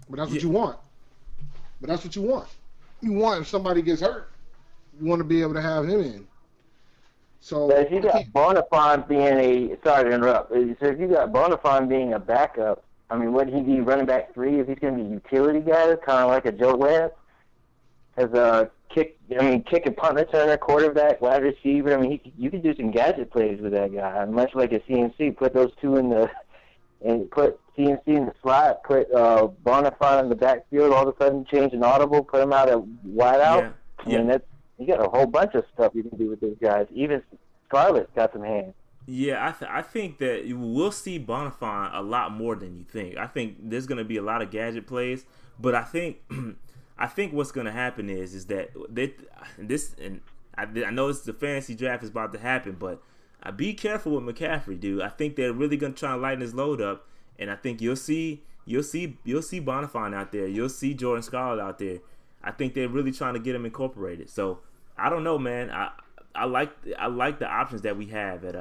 But that's what you want. You want if somebody gets hurt, you want to be able to have him in. So but if you got Bonifant being sorry to interrupt. So if you got Bonifant being a backup, I mean, would he be running back 3 if he's going to be a utility guy, kind of like a Joe Webb? as a kick and punt returner, quarterback, wide receiver. I mean, you could do some gadget plays with that guy. Much like a CMC, put those two and put CMC in the slot, put Bonifant in the backfield. All of a sudden, change an audible, put him out at wide out. Yeah. I mean, you got a whole bunch of stuff you can do with those guys. Even Scarlett's got some hands. Yeah, I think that we'll see Bonifant a lot more than you think. I think there's going to be a lot of gadget plays, but I think what's going to happen is that I know the fantasy draft is about to happen, but be careful with McCaffrey, dude. I think they're really going to try and lighten his load up, and I think you'll see Bonifant out there. You'll see Jordan Scarlett out there. I think they're really trying to get him incorporated. So I don't know, man. I like the options that we have at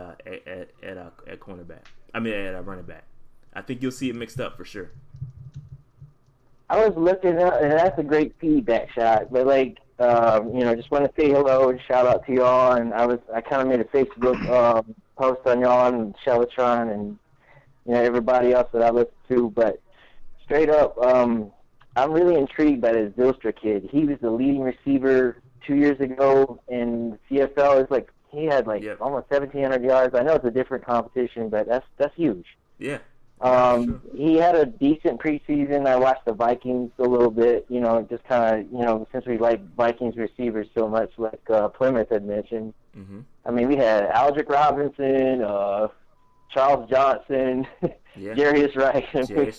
cornerback. I mean at running back. I think you'll see it mixed up for sure. I was looking up, and that's a great feedback shot. But just want to say hello and shout out to y'all. And I kind of made a Facebook post on y'all and Shellatron and everybody else that I listen to. But straight up, I'm really intrigued by this Zylstra kid. He was the leading receiver 2 years ago in CFL. It's like he had almost 1,700 yards. I know it's a different competition, but that's huge. Yeah. Sure. He had a decent preseason. I watched the Vikings a little bit, just kind of, since we like Vikings receivers so much, like Plymouth had mentioned. Mm-hmm. I mean, we had Aldrick Robinson, Charles Johnson, Yeah. Jarius Wright.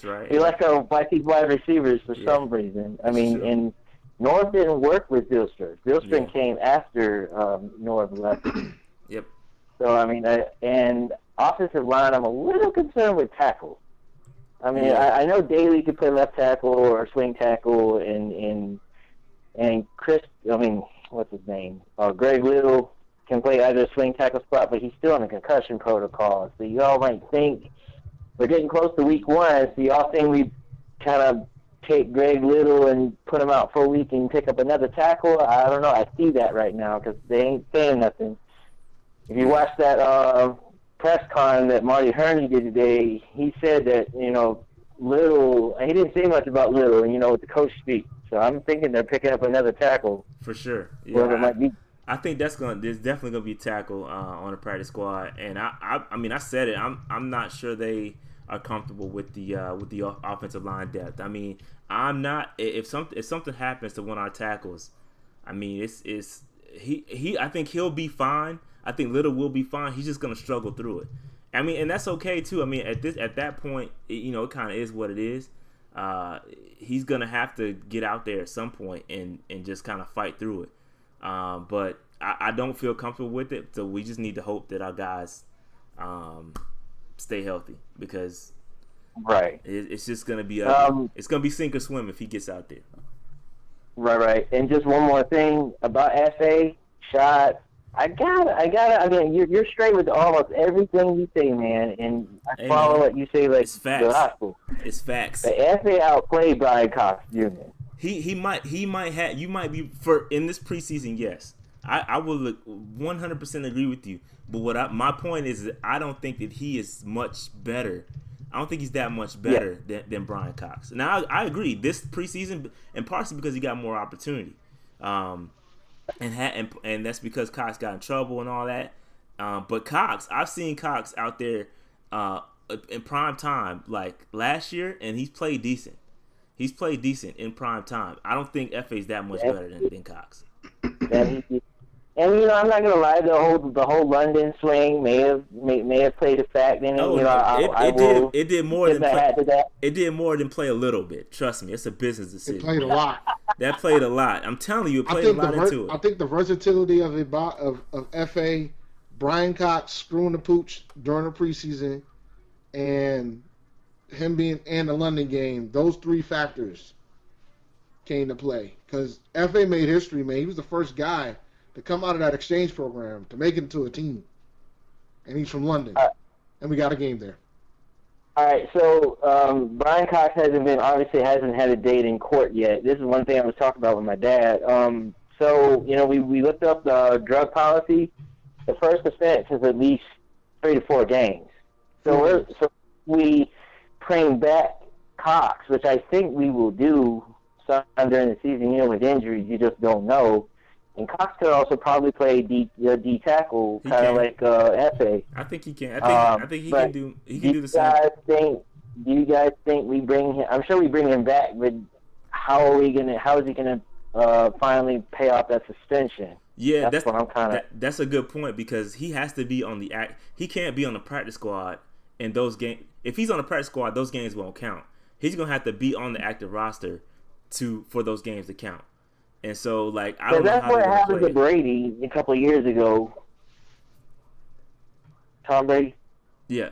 Right. We like our Vikings wide receivers for some reason. I mean, sure. And Norv didn't work with Zylstra. Zylstra came after Norv left. Yep. So, I mean, and offensive line, I'm a little concerned with tackle. I mean, I know Daly could play left tackle or swing tackle, and Chris, what's his name? Greg Little can play either swing tackle spot, but he's still in a concussion protocol. So you all might think we're getting close to week 1, so y'all think we kind of take Greg Little and put him out for a week and pick up another tackle? I don't know. I see that right now because they ain't saying nothing. If you watch that press con that Marty Herney did today, he said that, Little, he didn't say much about Little, with the coach speak. So I'm thinking they're picking up another tackle. For sure. Yeah. Whoever it might be. I think there's definitely gonna be a tackle on the practice squad, and I said it. I'm not sure they are comfortable with the offensive line depth. I mean, I'm not. If something happens to one of our tackles, I mean, I think he'll be fine. I think Little will be fine. He's just gonna struggle through it. I mean, and that's okay too. I mean, at that point, it kind of is what it is. He's gonna have to get out there at some point and just kind of fight through it. But I don't feel comfortable with it, so we just need to hope that our guys stay healthy, because it's just gonna be it's gonna be sink or swim if he gets out there. Right. And just one more thing about FA shot. I mean, you're straight with almost everything you say, man, and I follow what you say like it's facts. The gospel. It's facts. The FA outplayed Brian Cox Jr. He might have, you might be, for in this preseason, yes. I will 100% agree with you. But my point is that I don't think that he is much better. I don't think he's that much better than Brian Cox. Now I agree, this preseason, and partially because he got more opportunity. And that's because Cox got in trouble and all that. But Cox, I've seen Cox out there in prime time like last year, and he's played decent. He's played decent in prime time. I don't think FA's that much better than Cox. And I'm not gonna lie, the whole London swing may have played a fact in it. It did more than play, it did more than play a little bit. Trust me, it's a business decision. It played a lot. That played a lot. I'm telling you, it played a lot into it. I think the versatility of FA, Brian Cox screwing the pooch during the preseason, and him being in the London game, those 3 factors came to play. Because FA made history, man. He was the first guy to come out of that exchange program to make it into a team. And he's from London. And we got a game there. All right, so Brian Cox hasn't had a date in court yet. This is one thing I was talking about with my dad. So, we looked up the drug policy. The first offense is at least 3 to 4 games. So we bring back Cox, which I think we will do sign during the season, with injuries, you just don't know. And Cox could also probably play D tackle, kind of like Efe. I think he can. I think he can do. He can do the same. Do you guys think we bring him? I'm sure we bring him back, but how is he gonna finally pay off that suspension? Yeah, that's what I'm kind of. That's a good point, because he has to be on the act. He can't be on the practice squad in those games. If he's on the practice squad, those games won't count. He's gonna have to be on the active roster for those games to count. And so, like, I don't know how that's what happened to Brady a couple of years ago. Tom Brady. Yeah.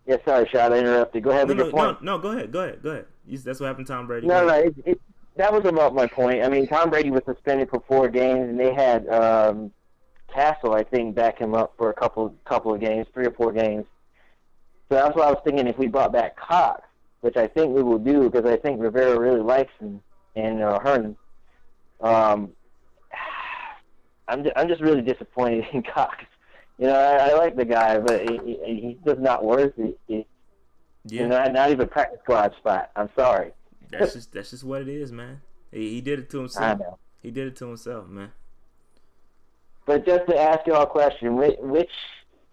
Yeah, sorry, Shad, I interrupted. Go ahead with your point. No, go ahead. That's what happened to Tom Brady. No, that was about my point. I mean, Tom Brady was suspended for 4 games, and they had Castle, I think, back him up for a couple of games, 3 or 4 games. So that's what I was thinking, if we brought back Cox, which I think we will do, because I think Rivera really likes him, and Hernan. I'm just really disappointed in Cox. I like the guy, but he's just not worth it. Not even a practice squad spot. I'm sorry. That's just what it is, man. He did it to himself. I know. He did it to himself, man. But just to ask y'all a question,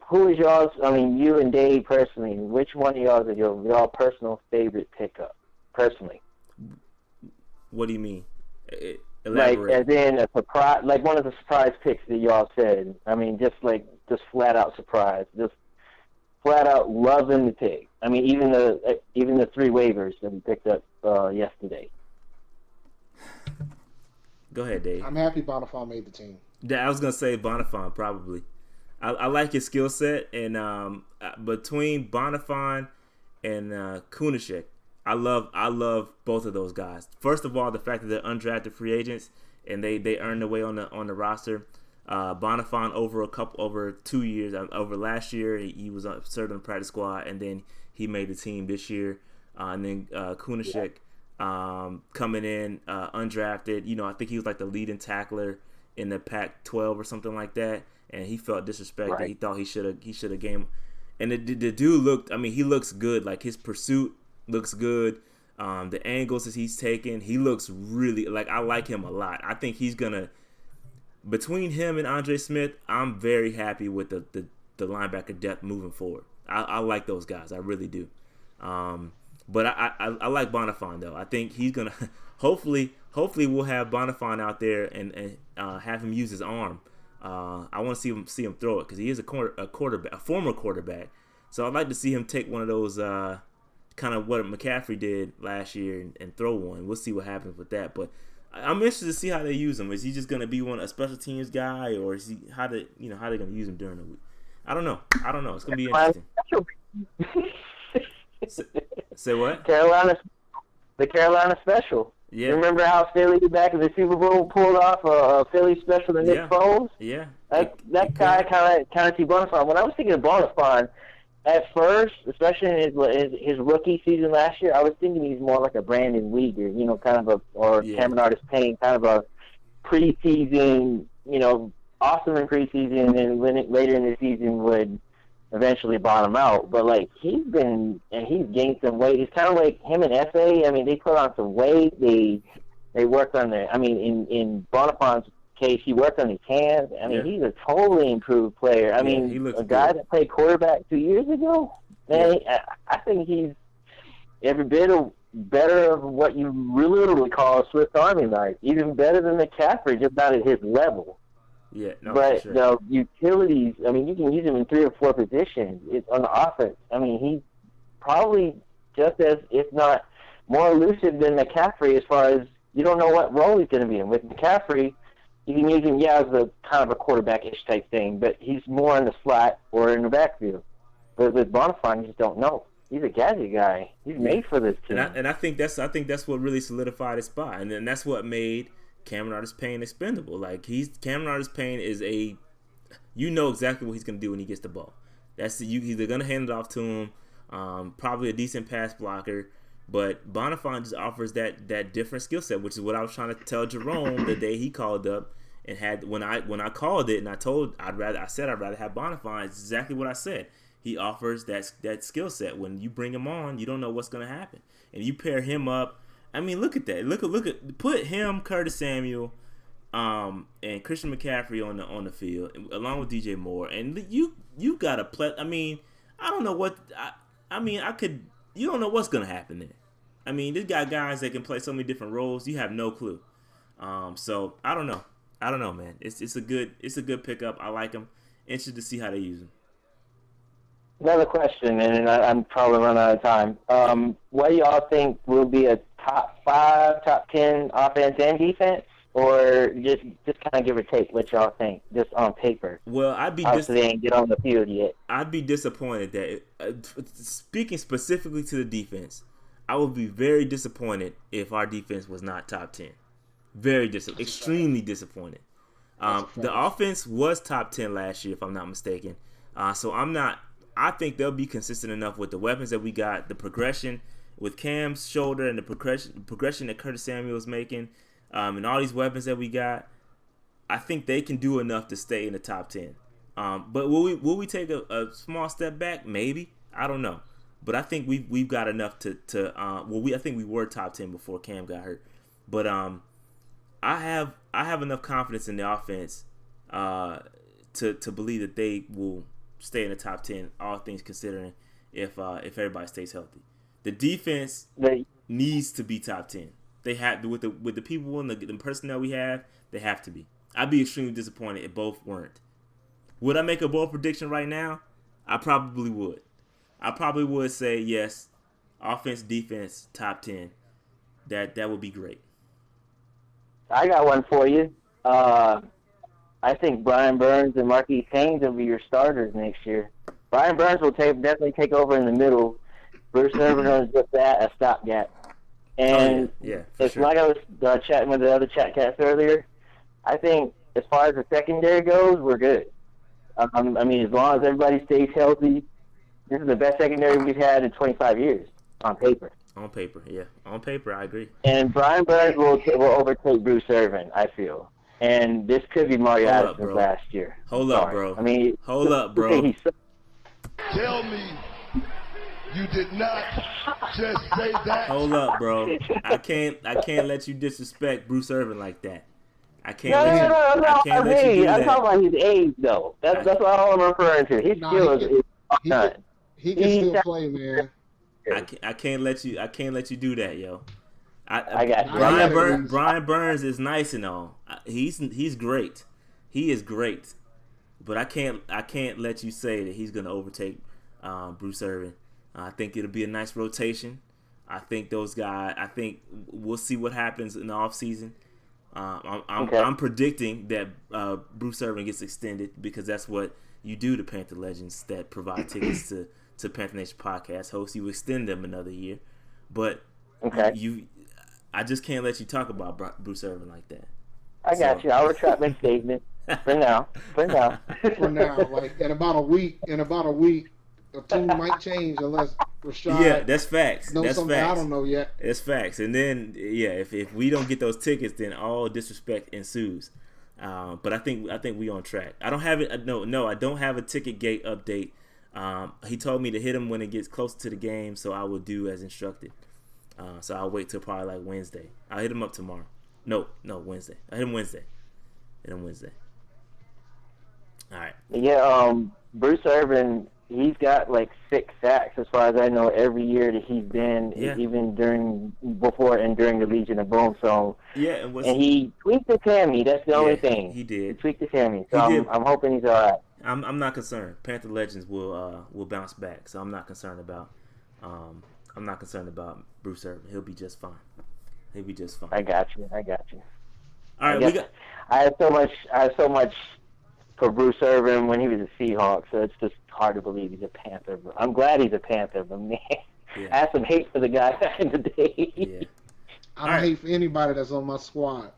who is y'all's? I mean, you and Dave personally, which one of y'all is your personal favorite pickup? Personally. What do you mean? Elaborate. Like, as in a surprise, like one of the surprise picks that y'all said. I mean, just flat out surprise, just flat out loving the pick. I mean, even the 3 waivers that we picked up yesterday. Go ahead, Dave. I'm happy Bonifant made the team. Yeah, I was gonna say Bonifant probably. I like his skill set, and between Bonifant and Kunashek, I love both of those guys. First of all, the fact that they're undrafted free agents and they earned their way on the roster. Bonifant over 2 years, over last year he was served on the practice squad, and then he made the team this year. And then Kunashek coming in undrafted. I think he was like the leading tackler in the Pac-12 or something like that, and he felt disrespected. Right. He thought he should have game. And the dude looked. I mean, he looks good. Like, his pursuit looks good. The angles that he's taking, he looks really like. I like him a lot. I think he's gonna. Between him and Andre Smith, I'm very happy with the linebacker depth moving forward. I like those guys. I really do. But I like Bonifant, though. I think he's gonna. Hopefully we'll have Bonifant out there and have him use his arm. I want to see him throw it, because he is a quarterback, a former quarterback. So I'd like to see him take one of those kind of what McCaffrey did last year and throw one. We'll see what happens with that. But I'm interested to see how they use him. Is he just going to be a special teams guy, or is he how they going to use him during the week? I don't know. It's going to be interesting. Say what? The Carolina special. Yeah. You remember how Philly back in the Super Bowl pulled off a Philly special to Nick Foles? Yeah. That guy kind of see Bonifant. When I was thinking of Bonifant, at first, especially in his rookie season last year, I was thinking he's more like a Brandon Weegar, Cameron Artis-Payne, kind of a preseason, awesome in preseason, and later in the season would eventually bottom out. But he's gained some weight. He's kind of like him and Efe. I mean, they put on some weight. They worked on in Bonifant's case, he worked on his hands. I mean, he's a totally improved player. I mean, a guy that played quarterback 2 years ago, man, I think he's every bit better of what you really would call a Swiss Army knife. Even better than McCaffrey, just not at his level. Yeah, no, but sure. The utilities, I mean, you can use him in 3 or 4 positions. It's on the offense. I mean, he's probably just as, if not more elusive than McCaffrey, as far as you don't know what role he's going to be in. With McCaffrey, you can use him, as a kind of a quarterback-ish type thing, but he's more in the slot or in the backfield. But with Bonifant, you just don't know. He's a gadget guy. He's made for this team. And I think that's what really solidified his spot, and then that's what made Cameron Artis-Payne expendable. Cameron Artis-Payne is exactly what he's going to do when he gets the ball. They're going to hand it off to him. Probably a decent pass blocker. But Bonifant just offers that different skill set, which is what I was trying to tell Jerome the day he called up and had when I called it, and I said I'd rather have Bonifant. It's exactly what I said. he offers that skill set. When you bring him on, you don't know what's going to happen, and you pair him up. I mean, look at that. Look at put him, Curtis Samuel, and Christian McCaffrey on the field along with DJ Moore, and you got a play. I mean, I don't know what you don't know what's going to happen there. I mean, this got guys that can play so many different roles. You have no clue. So I don't know, man. It's a good pickup. I like him. Interested to see how they use him. Another question, and I'm probably running out of time. What do y'all think will be a top 5, top 10 offense and defense, or just kind of give or take what y'all think, just on paper? Well, obviously they ain't get on the field yet. I'd be disappointed that, speaking specifically to the defense, I would be very disappointed if our defense was not top 10. Extremely disappointed. The offense was top 10 last year, if I'm not mistaken. So I think they'll be consistent enough with the weapons that we got, the progression with Cam's shoulder, and the progression that Curtis Samuel is making, and all these weapons that we got. I think they can do enough to stay in the top 10. But will we take a small step back? Maybe. I don't know. But I think we've got enough to I think we were top 10 before Cam got hurt. But I have enough confidence in the offense to believe that they will stay in the top 10, all things considering, if everybody stays healthy. The defense needs to be top 10. They have with the people and the personnel we have, they have to be. I'd be extremely disappointed if both weren't. Would I make a bold prediction right now? I probably would. I probably would say yes, offense, defense, top 10. That would be great. I got one for you. I think Brian Burns and Marquise Haynes will be your starters next year. Brian Burns will definitely take over in the middle. Bruce Irvin is just that, a stopgap. And it's sure. Like I was chatting with the other chat cats earlier, I think as far as the secondary goes, we're good. I mean, as long as everybody stays healthy, this is the best secondary we've had in 25 years on paper. On paper, yeah. On paper, I agree. And Brian Burns will overtake Bruce Irvin, I feel. And this could be Mario Addison's last year. Hold up, bro. I mean, hold up, bro. Tell me you did not just say that. Hold up, bro. I can't let you disrespect Bruce Irvin like that. I can't no, I can't let you do that. I'm talking about his age, though. That's all I'm referring to. His skill is done. He can still play, man. I can't let you do that, yo. I got you. Brian Burns is nice and all. He's great. He is great. But I can't let you say that he's gonna overtake Bruce Irvin. I think it'll be a nice rotation. I think those guys. I think we'll see what happens in the offseason. I'm predicting that Bruce Irvin gets extended because that's what you do to Panther Legends that provide tickets to Panther Nation podcast hosts. You extend them another year, but I just can't let you talk about Bruce Irvin like that. I got you. I'll retract my statement for now. For now, like in about a week, the team might change unless Rashad. Yeah, that's facts. That's something facts. I don't know yet. It's facts. And then if we don't get those tickets, then all disrespect ensues. But I think we on track. I don't have it. No, I don't have a ticket gate update. He told me to hit him when it gets closer to the game, so I will do as instructed. So I'll wait till probably like Wednesday. I'll hit him up tomorrow. No, Wednesday. I hit him Wednesday. All right. Yeah, Bruce Irvin, he's got like 6 sacks as far as I know every year that he's been, even before and during the Legion of Boom. So and he tweaked his hammy. That's the only thing. He did. He tweaked his hammy. So I'm hoping he's all right. I'm not concerned. Panther Legends will bounce back. So I'm not concerned about Bruce Irvin. He'll be just fine. I got you. All right, I have so much for Bruce Irvin when he was a Seahawk, so it's just hard to believe he's a Panther. I'm glad he's a Panther, but man, I have some hate for the guy back in the day. Yeah. I don't hate for anybody that's on my squad.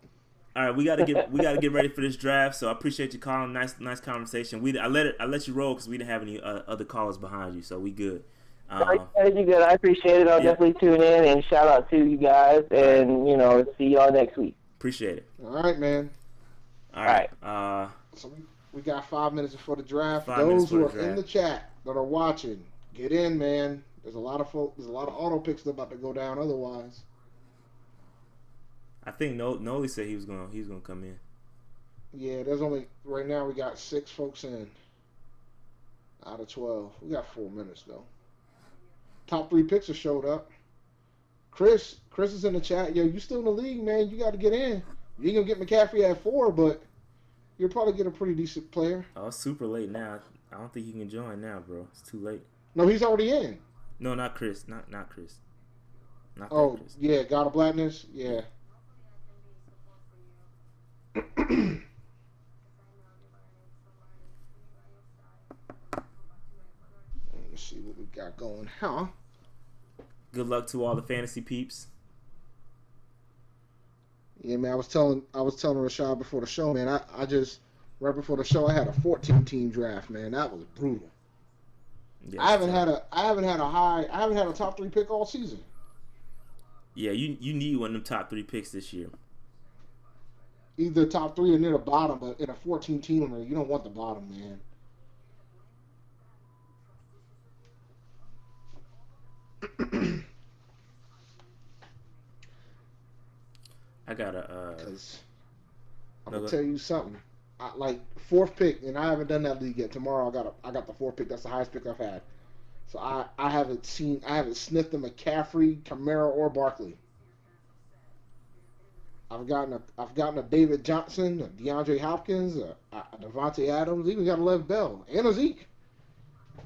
All right, we gotta get ready for this draft. So I appreciate you calling. Nice conversation. I let you roll because we didn't have any other callers behind you, so we good. You good. I appreciate it. I'll definitely tune in and shout out to you guys, and see y'all next week. Appreciate it. All right, man. All right. So we got 5 minutes before the draft. Those who are in the chat, that are watching, get in, man. There's a lot of auto picks that are about to go down otherwise. I think Noli said he was gonna come in. Yeah, there's only right now we got 6 folks in out of 12. We got 4 minutes though. Top 3 picks have showed up. Chris is in the chat. Yo, you still in the league, man? You got to get in. You ain't gonna get McCaffrey at 4, but you'll probably get a pretty decent player. Oh, it's super late now. I don't think he can join now, bro. It's too late. No, he's already in. No, not Chris. Not Chris. Not that Oh, Chris. yeah, God of Blackness. Yeah. Let's see what we got going, huh? Good luck to all the fantasy peeps. Yeah, man. I was telling Rashad before the show, man. I just right before the show, I had a 14-team draft, man. That was brutal. Yeah, I haven't had a top 3 pick all season. Yeah, you need one of them top 3 picks this year. Either top 3 or near the bottom, but in a 14-team, you don't want the bottom, man. I gotta. I'm gonna tell you something. Like 4th pick, and I haven't done that league yet. Tomorrow I got the 4th pick. That's the highest pick I've had. So I haven't sniffed a McCaffrey, Kamara, or Barkley. I've gotten a David Johnson, a DeAndre Hopkins, a Devontae Adams, even got a Lev Bell and a Zeke.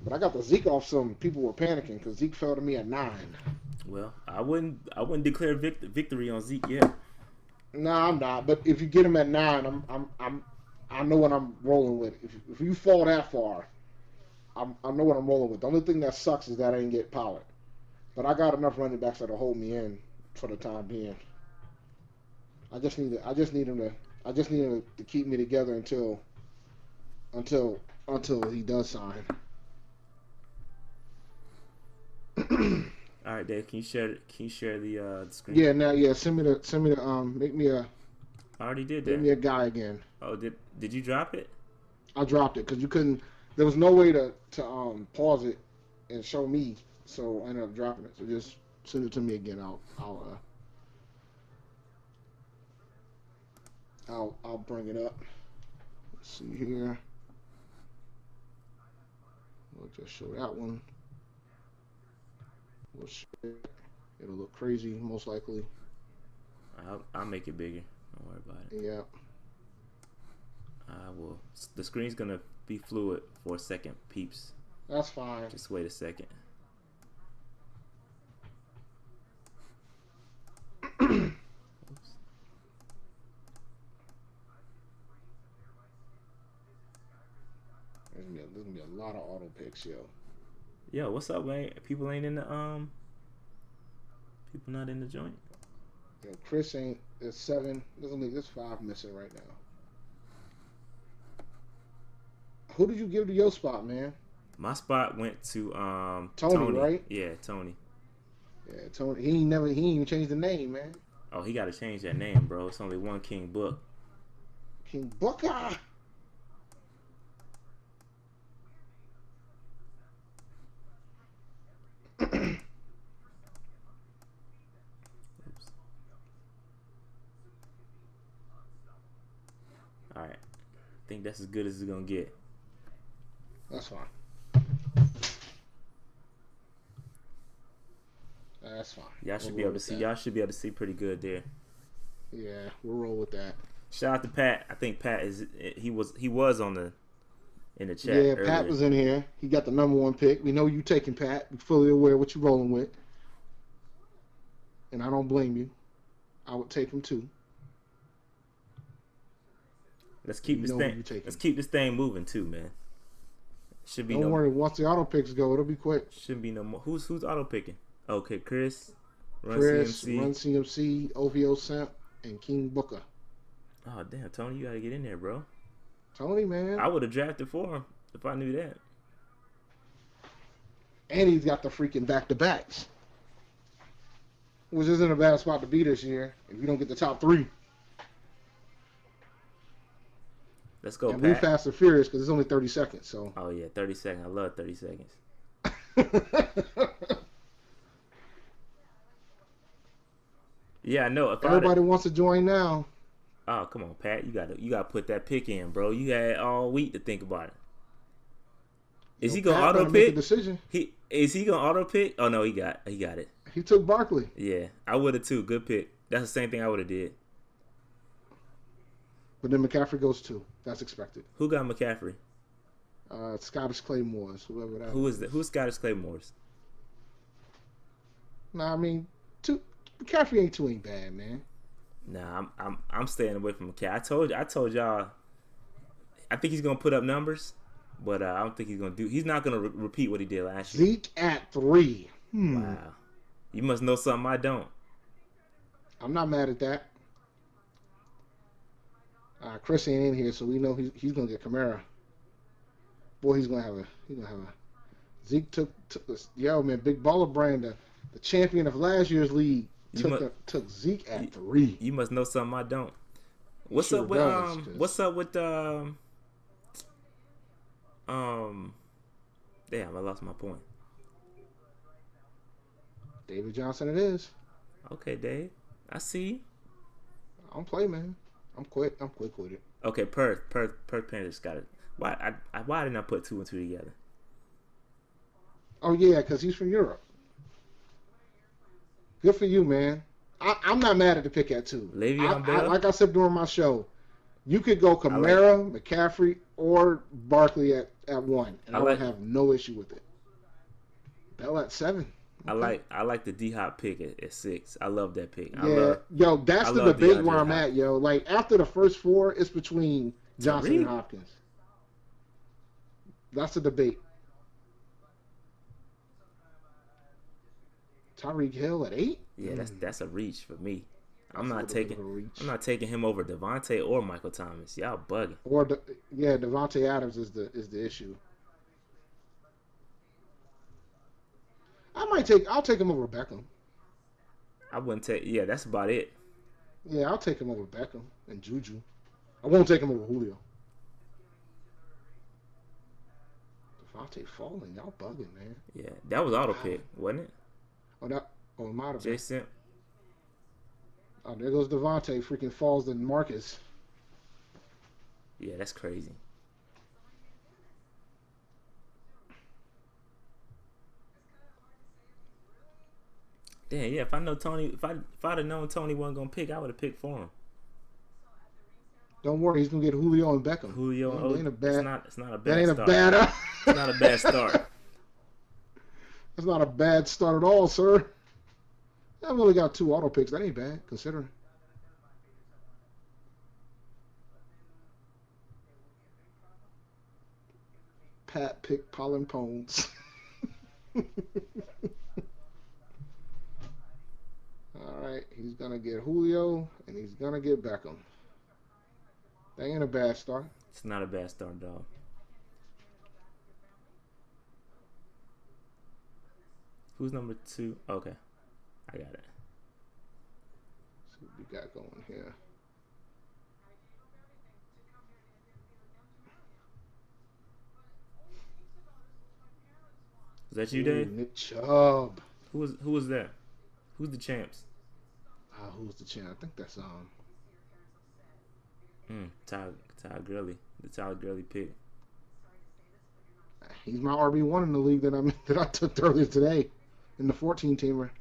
But I got the Zeke off some people were panicking because Zeke fell to me at 9. Well, I wouldn't declare victory on Zeke yet. No, I'm not. But if you get him at 9, I know what I'm rolling with. If you fall that far, I know what I'm rolling with. The only thing that sucks is that I didn't get Pollard. But I got enough running backs that'll hold me in for the time being. I just need him to keep me together until he does sign. All right, Dave. Can you share the screen? Yeah, send me the make me a. I already did that. Make me a guy again. Oh, did you drop it? I dropped it because you couldn't. There was no way to pause it and show me, so I ended up dropping it. So just send it to me again. I'll bring it up. Let's see here. We'll just show that one. We'll show it. It'll look crazy, most likely. I'll make it bigger. Don't worry about it. Yeah. I will. The screen's gonna be fluid for a second, peeps. That's fine. Just wait a second. There's gonna be a lot of auto picks, yo. Yo, what's up, man? People ain't in the People not in the joint. Yo, Chris ain't. There's 7. There's 5 missing right now. Who did you give to your spot, man? My spot went to Tony, right? Yeah, Tony. Yeah, Tony. He ain't even changed the name, man. Oh, he got to change that name, bro. It's only one King Book. King Booker. All right. I think that's as good as it's gonna get. That's fine. That's fine. Y'all should be able to see. Y'all should be able to see pretty good there. Yeah, we'll roll with that. Shout out to Pat. I think Pat he was in the chat. Yeah, earlier. Pat was in here. He got the number 1 pick. We know you taking Pat. We're fully aware of what you're rolling with. And I don't blame you. I would take him too. Let's keep this thing moving too, man. Should be Don't worry. Once the auto picks go, it'll be quick. Shouldn't be no more. Who's auto picking? Okay, Chris, Run CMC, OVO Simp, and King Booker. Oh damn, Tony, you gotta get in there, bro. Tony, man. I would have drafted for him if I knew that. And he's got the freaking back-to-backs, which isn't a bad spot to be this year if you don't get the top 3. Let's go, and Pat. move fast and furious because it's only 30 seconds. So. Oh yeah, 30 seconds. I love 30 seconds. Yeah, I know. Everybody wants to join now. Oh, come on, Pat. You gotta put that pick in, bro. You had all week to think about it. Is he gonna auto pick? Make a decision. Is he gonna auto pick? Oh no, he got it. He took Barkley. Yeah, I would have too. Good pick. That's the same thing I would have did. But then McCaffrey goes 2. That's expected. Who got McCaffrey? Scottish Claymores, whoever that. Who is that? Who's Scottish Claymores? Nah, I mean, McCaffrey ain't bad, man. Nah, I'm staying away from McCaffrey. I told y'all. I think he's gonna put up numbers, but I don't think he's gonna do. He's not gonna repeat what he did last year. Zeke at 3. Wow, you must know something I don't. I'm not mad at that. Chris ain't in here, so we know he's gonna get Kamara. Boy, he's gonna have a. Zeke took this. Yo, man, Big Baller Brand, the champion of last year's league, took Zeke at 3. You must know something I don't. What's up with Damn, I lost my point. David Johnson, it is. Okay, Dave, I see. I don't play, man. I'm quick with it. Okay, Perth Panthers got it. Why didn't I put 2 and 2 together? Oh yeah, because he's from Europe. Good for you, man. I'm not mad at the pick at 2. Le'Veon Bell? Like I said during my show, you could go Kamara, McCaffrey, or Barkley at 1, and I would have no issue with it. Bell at 7. Okay. I like the D-Hop pick at 6. I love that pick. Yo, that's the debate where I'm at, yo. Like, after the first 4, it's between Johnson and Hopkins. That's the debate. Tyreek Hill at 8? Yeah, that's a reach for me. I'm not taking him over Devontae or Michael Thomas. Y'all bugging. Or Devontae Adams is the issue. I'll take him over Beckham. I wouldn't take. Yeah, that's about it. Yeah, I'll take him over Beckham and Juju. I won't take him over Julio. Devontae falling, y'all bugging, man. Yeah, that was auto pick, wasn't it? It might have been. Jason. Oh, there goes Devontae. Freaking falls than Marcus. Yeah, that's crazy. Damn, yeah. If I'd have known Tony wasn't gonna pick, I would have picked for him. Don't worry, he's gonna get Julio and Beckham. Julio, ain't a bad. It's not a bad. That ain't start. a bad. It's not a bad start. That's not a bad start at all, sir. I've only got 2 auto picks. That ain't bad, considering. Pat picked Pollen Pones. All right, he's gonna get Julio and he's gonna get Beckham. That ain't a bad start. It's not a bad start, dog. Who's number 2? Okay, I got it. See what we got going here. Is that you, Dave? Nick Chubb. Who was that? Who's the champs? Who's the champ? I think that's Todd Gurley. The Todd Gurley pick. He's my RB1 in the league that I took earlier today in the 14-teamer.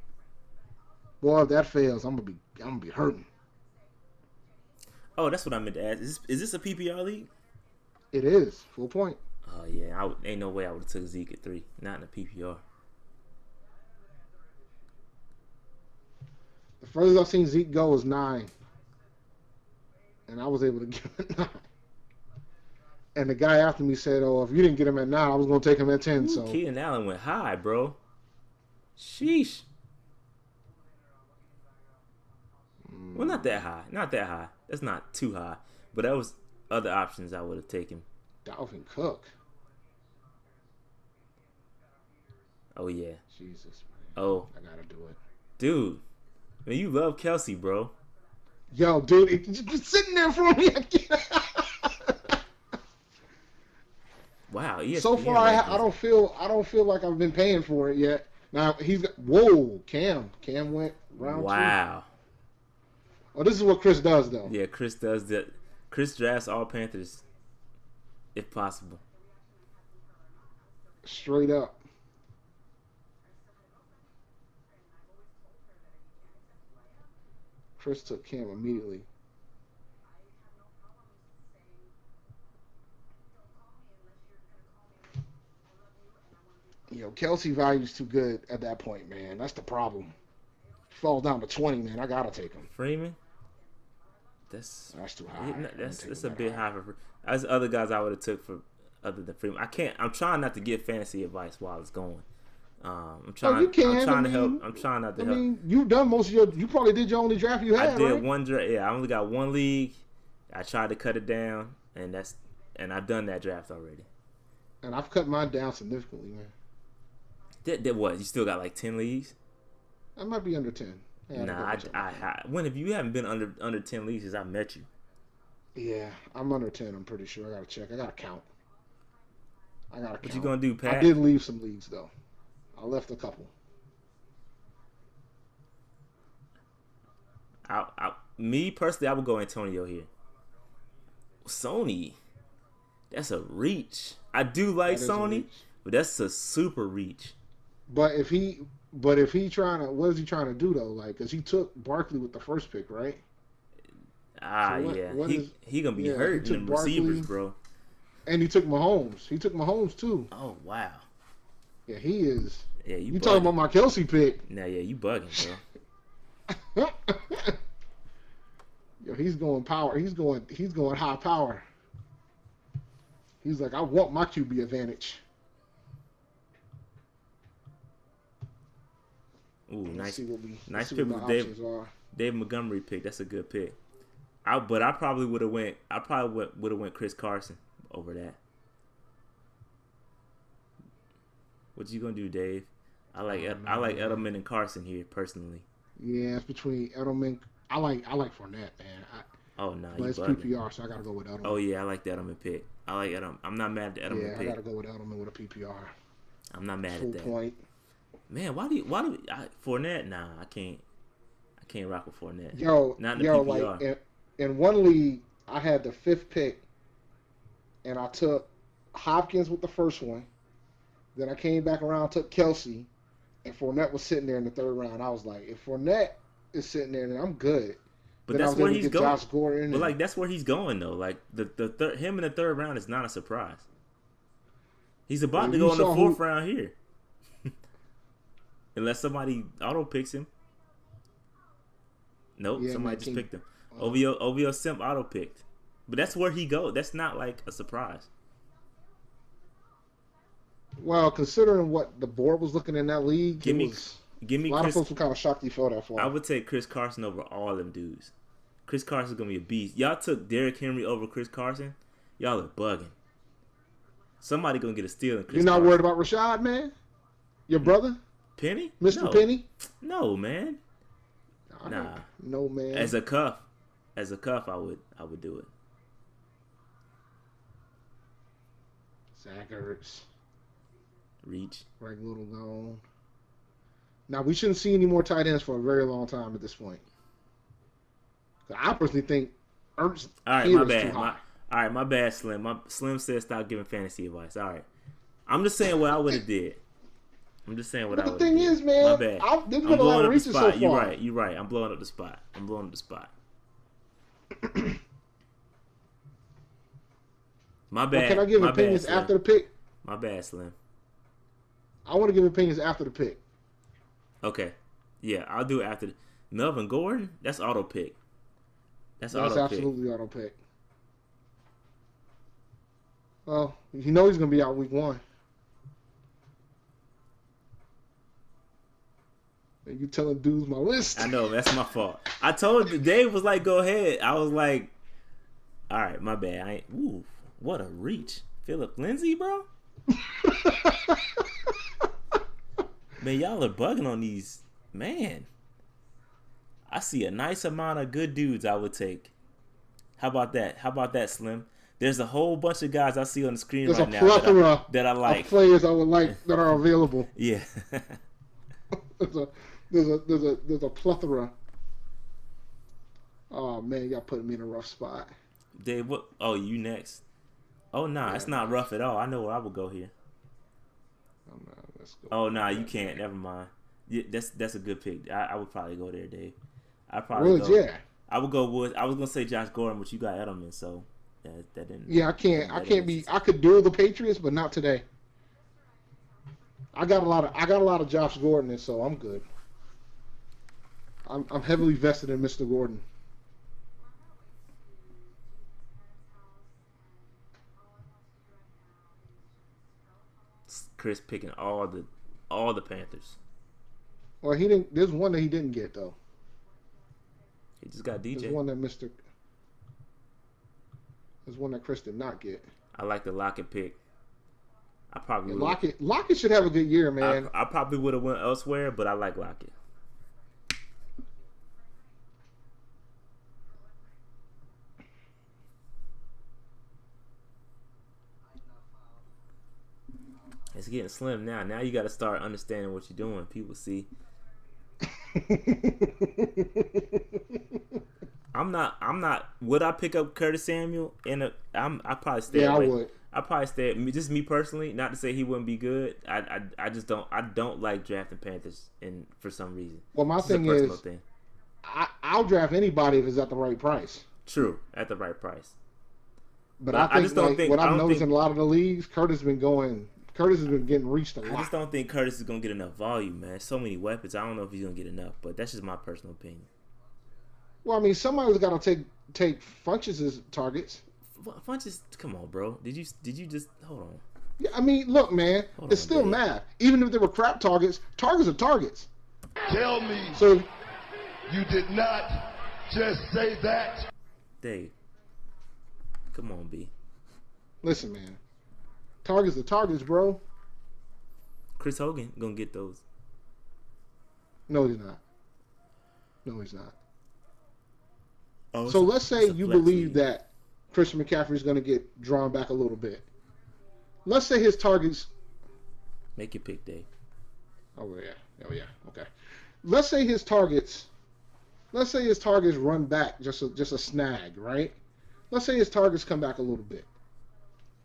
Boy, if that fails, I'm gonna be hurting. Oh, that's what I meant to ask. Is this a PPR league? It is. Full point. Oh yeah, ain't no way I would have took Zeke at 3. Not in a PPR. The furthest I've seen Zeke go is 9. And I was able to give it 9. And the guy after me said, "Oh, if you didn't get him at 9, I was going to take him at 10." Ooh, so Keenan Allen went high, bro. Sheesh. Well, not that high. Not that high. That's not too high. But that was other options I would have taken. Dalvin Cook. Oh, yeah. Jesus, man. Oh. I got to do it. Dude. Man, you love Kelsey, bro. Yo, dude, it's just sitting there for me. Wow, ESPN So far, I don't feel like I've been paying for it yet. Now Cam went round 2. Wow. Oh, this is what Chris does though. Yeah, Chris does that. Chris drafts all Panthers, if possible. Straight up. Chris took Cam immediately. Kelsey value's too good at that point, man. That's the problem. Falls down to 20, man. I gotta take him. Freeman. That's too high. That's a bit high for. That's other guys I would have took for other than Freeman. I can't. I'm trying not to give fantasy advice while it's going. I'm trying. You can. I'm trying to help. I'm trying not to help. I mean, you've done most of your. You probably did your only draft you had. I did right? one draft. Yeah, I only got one league. I tried to cut it down, and I've done that draft already. And I've cut mine down significantly, man. That what? You still got like 10 leagues? I might be under 10. Nah, when have you haven't been under 10 leagues since I met you? Yeah, I'm under 10. I'm pretty sure. I gotta check. I gotta count. What you gonna do, Pat? I did leave some leagues though. I left a couple. Me personally, I would go Antonio here. Sony, that's a reach. I do like Sony, but that's a super reach. But if he what is he trying to do though? Like, cause he took Barkley with the first pick, right? He gonna be hurting receivers, bro. And he took Mahomes. He took Mahomes too. Oh wow. Yeah, he is. Yeah, you talking about my Kelsey pick? Nah, yeah, you bugging, bro. Yo, he's going power. He's going high power. He's like, I want my QB advantage. Ooh, nice pick with Dave Montgomery pick. That's a good pick. I probably would have went Chris Carson over that. What you gonna do, Dave? I like Edelman and Carson here personally. Yeah, it's between Edelman. I like Fournette, man. But it's PPR, so I gotta go with Edelman. Oh yeah, I like the Edelman pick. I like Edelman. I'm not mad at the Edelman pick. I gotta go with Edelman with a PPR. I'm not mad Full at that. Point. Man, why do Fournette? Nah, I can't rock with Fournette. Not in the PPR. Like in one league, I had the 5th pick, and I took Hopkins with the first one. Then I came back around, took Kelsey, and Fournette was sitting there in the 3rd round. I was like, if Fournette is sitting there, then I'm good. But then that's where he's going. Josh Gordon but that's where he's going though. Like him in the 3rd round is not a surprise. He's about to go in the 4th round here, unless somebody auto picks him. Nope, somebody just picked him. OVO Simp auto picked, but that's where he goes. That's not like a surprise. Well, considering what the board was looking in that league, give me a lot of folks were kind of shocked he fell that far. I would take Chris Carson over all them dudes. Chris Carson's gonna be a beast. Y'all took Derrick Henry over Chris Carson. Y'all are bugging. Somebody gonna get a steal in Chris You're not Carson. worried about Rashad, man? Your brother? Penny? Mr. Penny? No, man. Nah. No, man. As a cuff, I would do it. Zach Ertz. Reach. Greg Little gone. Now, we shouldn't see any more tight ends for a very long time at this point. I personally think Ertz my bad, Slim. Slim said stop giving fantasy advice. All right. I'm just saying what I would have did. But the thing is, man, my bad. I'm blowing up the spot. So You're right. I'm blowing up the spot. My bad. Well, can I give opinions after the pick? My bad, Slim. I want to give opinions after the pick. Okay. Yeah, I'll do it after. Melvin Gordon? That's auto pick. That's absolutely auto pick. Well, you know he's going to be out week 1. And you telling dudes my list. I know, that's my fault. I told you, Dave was like, go ahead. I was like, all right, my bad. Ooh, what a reach. Philip Lindsay, bro? Man, y'all are bugging on these. Man, I see a nice amount of good dudes I would take. How about that? Slim? There's a whole bunch of guys I see on the screen There's right a now plethora that I like. Of players I would like that are available. Yeah. there's a plethora. Oh man, y'all putting me in a rough spot. Dave, what? Oh, you next? Oh nah, it's not rough at all. I know where I would go here. Let's go. Oh nah, you can't. Never mind. Yeah, that's a good pick. I would probably go there, Dave. I probably go. Yeah. I would go Woods. I was gonna say Josh Gordon, but you got Edelman, so that didn't. Yeah, I can't be. I could duel the Patriots, but not today. I got a lot of Josh Gordon, so I'm good. I'm heavily vested in Mr. Gordon. Chris picking all the Panthers. Well, he didn't. There's one that he didn't get though. He just got DJ. There's one that There's one that Chris did not get. I like the Lockett pick. I probably Lockett should have a good year, man. I probably would have went elsewhere, but I like Lockett. It's getting slim now. Now you got to start understanding what you're doing. People see. I'm not. Would I pick up Curtis Samuel? I probably stay away. I would. I probably stay. Just me personally. Not to say he wouldn't be good. I just don't. I don't like drafting Panthers, and for some reason. Well, my thing is, I'll draft anybody if it's at the right price. True, at the right price. But I just don't think. What I've noticed in a lot of the leagues, Curtis has been getting reached a lot. I just don't think Curtis is gonna get enough volume, man. So many weapons. I don't know if he's gonna get enough, but that's just my personal opinion. Well, I mean, somebody's got to take Funch's targets. Funches, come on, bro. Did you just hold on? Yeah, I mean, look, man, it's still math. Even if they were crap targets are targets. Tell me, so you did not just say that. Dave, come on, B. Listen, man, targets are targets, bro. Chris Hogan gonna get those. No, he's not. No, he's not. Oh, so let's say you believe that Christian McCaffrey is going to get drawn back a little bit. Let's say his targets. Make your pick, Dave. Oh yeah. Okay. Let's say his targets run back just a snag, right? Let's say his targets come back a little bit.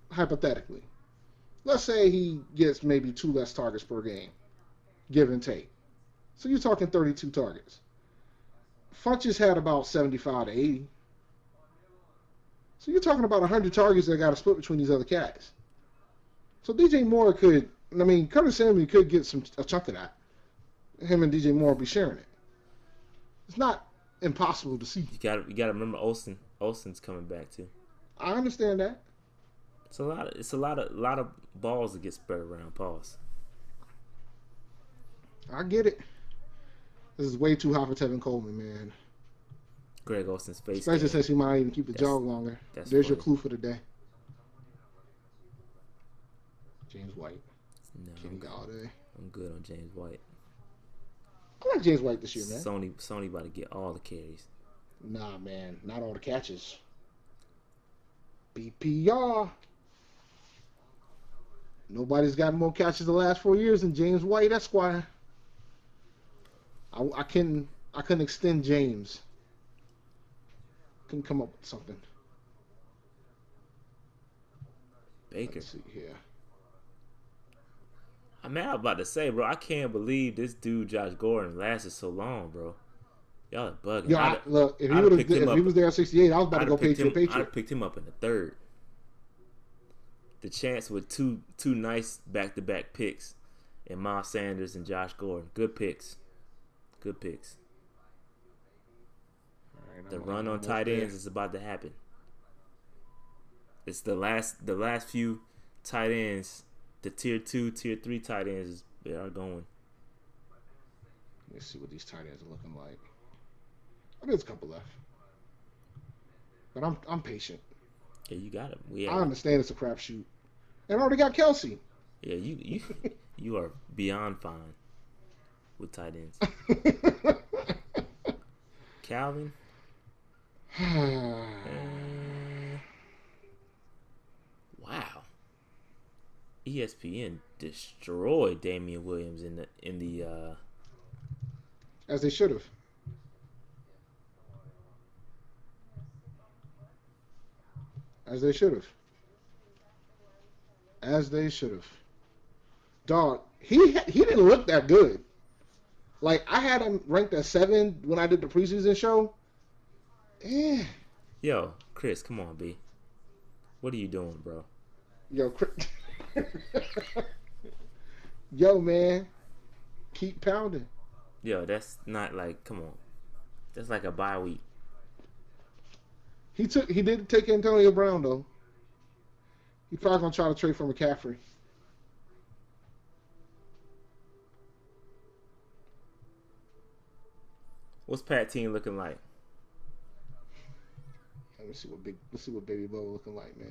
Hypothetically, let's say he gets maybe 2 less targets per game, give and take. So you're talking 32 targets. Funches had about 75 to 80. So you're talking about 100 targets that got to split between these other cats. So DJ Moore Curtis Samuel could get a chunk of that. Him and DJ Moore will be sharing it. It's not impossible to see. You got to remember Olsen's coming back too. I understand that. It's a lot of balls that get spread around. Pause. I get it. This is way too hot for Tevin Coleman, man. Greg Olsen's face. Especially since he might even keep the jog longer. There's funny. Your clue for the day. James White. No, Kenny Galladay. I'm good on James White. I like James White this year, man. Sony about to get all the carries. Nah, man. Not all the catches. BPR. Nobody's gotten more catches the last 4 years than James White, Esquire. I couldn't extend James. Couldn't come up with something. Baker. Let's see here. I was about to say, bro, I can't believe this dude Josh Gordon lasted so long, bro. Y'all are bugging. Yeah, look, if he was there at 68, I was about to go Patriot. I'd have picked him up in the 3rd. The chance with two nice back-to-back picks, and Miles Sanders and Josh Gordon. Good picks. Good picks. Right, the run on tight ends is about to happen. It's the last few tight ends, the tier 2, tier 3 tight ends, they are going. Let's see what these tight ends are looking like. There's a couple left, but I'm patient. Yeah, you got it. I understand it's a crapshoot, and I already got Kelsey. Yeah, you are beyond fine with tight ends. Calvin. ESPN destroyed Damian Williams in the as they should have. As they should have. As they should have. Dog, he didn't look that good. Like, I had him ranked at 7 when I did the preseason show. Eh. Yo, Chris, come on, B. What are you doing, bro? Yo, Chris. Yo, man. Keep pounding. Yo, that's not like, come on. That's like a bye week. He did take Antonio Brown, though. He probably going to try to trade for McCaffrey. What's Pat team looking like? Let's see what Baby Bo looking like, man.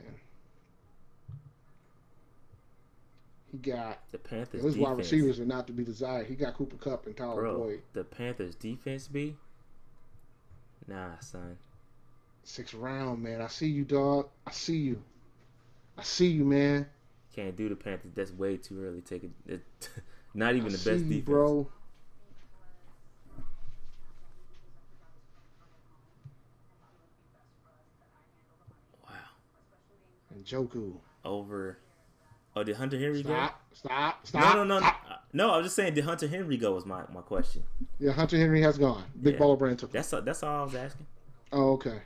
He got the Panthers. His wide receivers are not to be desired. He got Cooper Kupp and Tyler Boyd. The Panthers defense, B? Nah, son. 6th round, man. I see you, dog. I see you. I see you, man. Can't do the Panthers. That's way too early. Take it. Not even the best defense, bro. Wow. And Njoku over. Oh, did Hunter Henry go? Stop. No. No, I was just saying, did Hunter Henry go was my question. Yeah, Hunter Henry has gone. Big Baller Brand took him. That's all I was asking. Oh, okay.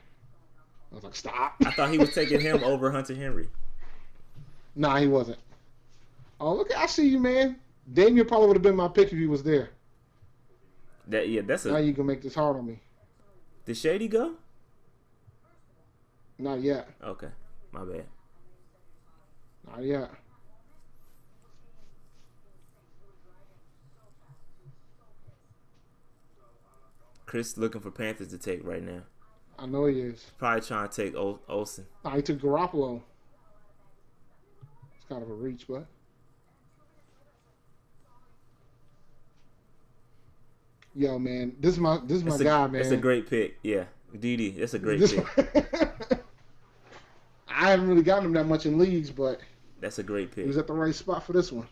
I was like, stop. I thought he was taking him over Hunter Henry. Nah, he wasn't. Oh, look, I see you, man. Damian probably would have been my pick if he was there. Now you can make this hard on me. Did Shady go? Not yet. Okay, my bad. Not yet. Chris looking for Panthers to take right now. I know he is. Probably trying to take Olsen. Nah, he took Garoppolo. It's kind of a reach, but. Yo, man, this is my guy, man. It's a great pick. Yeah, Didi, that's a great pick. I haven't really gotten him that much in leagues, but that's a great pick. He was at the right spot for this one.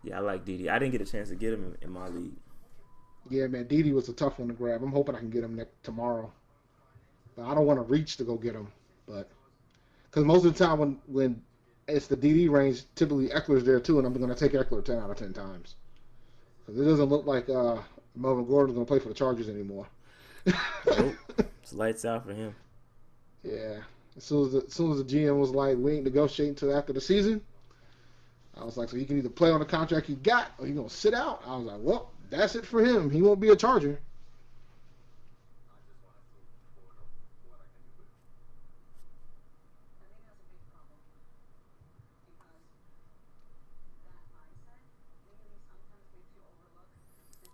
Yeah, I like Didi. I didn't get a chance to get him in my league. Yeah, man, Didi was a tough one to grab. I'm hoping I can get him tomorrow. But I don't want to reach to go get him. But because most of the time when it's the DD range, typically Eckler's there too, and I'm going to take Eckler 10 out of 10 times. Because it doesn't look like Melvin Gordon's going to play for the Chargers anymore. Nope. It's lights out for him. Yeah. As soon as the GM was like, we ain't negotiating until after the season, I was like, so he can either play on the contract he got or he's going to sit out. I was like, well, that's it for him. He won't be a Charger.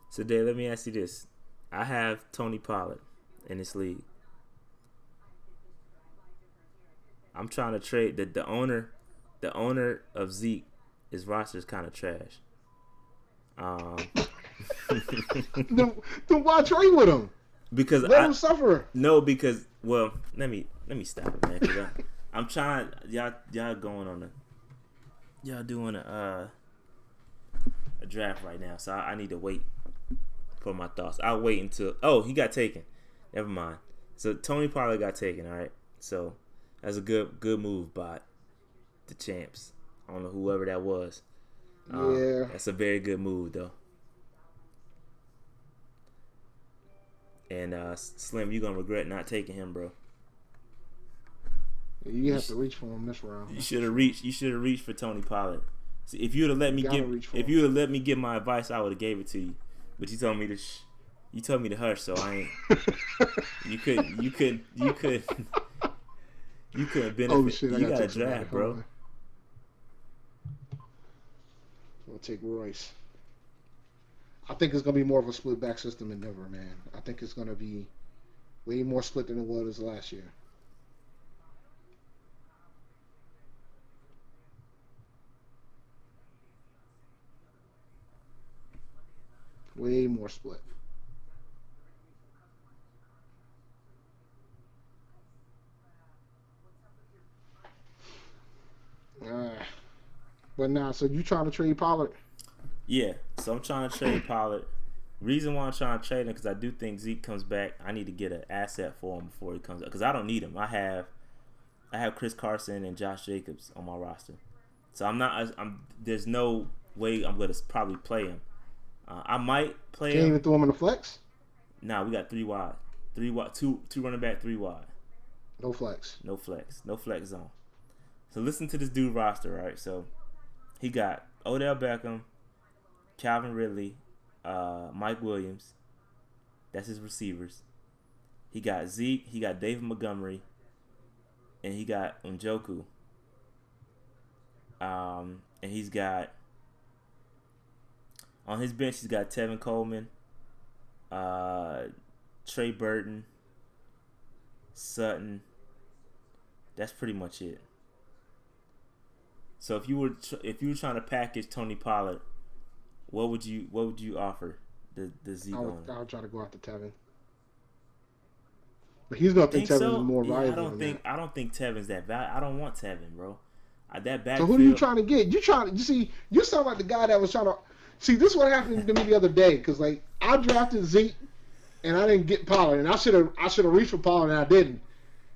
So, Dave, let me ask you this. I have Tony Pollard in this league. I'm trying to trade the owner of Zeke. His roster is kind of trash. Then why trade with him? Because let him suffer. No, because let me stop it, man. Cause I'm trying. Y'all going on y'all doing a draft right now, so I need to wait for my thoughts. I'll wait until. Oh, he got taken. Never mind. So Tony Pollard got taken. All right. So that's a good move by the champs. I don't know whoever that was. Yeah. That's a very good move, though. And Slim, you're gonna regret not taking him, bro. You have to reach for him this round. You should have reached for Tony Pollard. See, if you'd have let me give my advice, I would have gave it to you. But you told me to hush, so I ain't. You couldn't benefit. Oh shit! You got a draft, bro. I'll take Royce. I think it's going to be more of a split back system in Denver, man. I think it's going to be way more split than it was last year. Way more split. But now, so you trying to trade Pollard? Yeah, so I'm trying to trade Pollard. Reason why I'm trying to trade him because I do think Zeke comes back. I need to get an asset for him before he comes up because I don't need him. I have Chris Carson and Josh Jacobs on my roster, so there's no way I'm gonna probably play him. I might play Can't him. even throw him in the flex. Nah, we got 3 wide, two running back, 3 wide. No flex. No flex zone. So listen to this dude roster, right? So he got Odell Beckham, Calvin Ridley, Mike Williams. That's his receivers. He got Zeke. He got David Montgomery, and he got Njoku. And he's got on his bench. He's got Tevin Coleman, Trey Burton, Sutton. That's pretty much it. So if you were trying to package Tony Pollard, what would you offer the Zeke on? I would try to go after Tevin. But he's gonna think Tevin's more valuable. I don't think Tevin's that valuable. I don't want Tevin, bro. That backfield. So who are you trying to get? You sound like the guy that was trying to. See, this is what happened to me the other day because like I drafted Zeke and I didn't get Pollard, and I should have reached for Pollard and I didn't.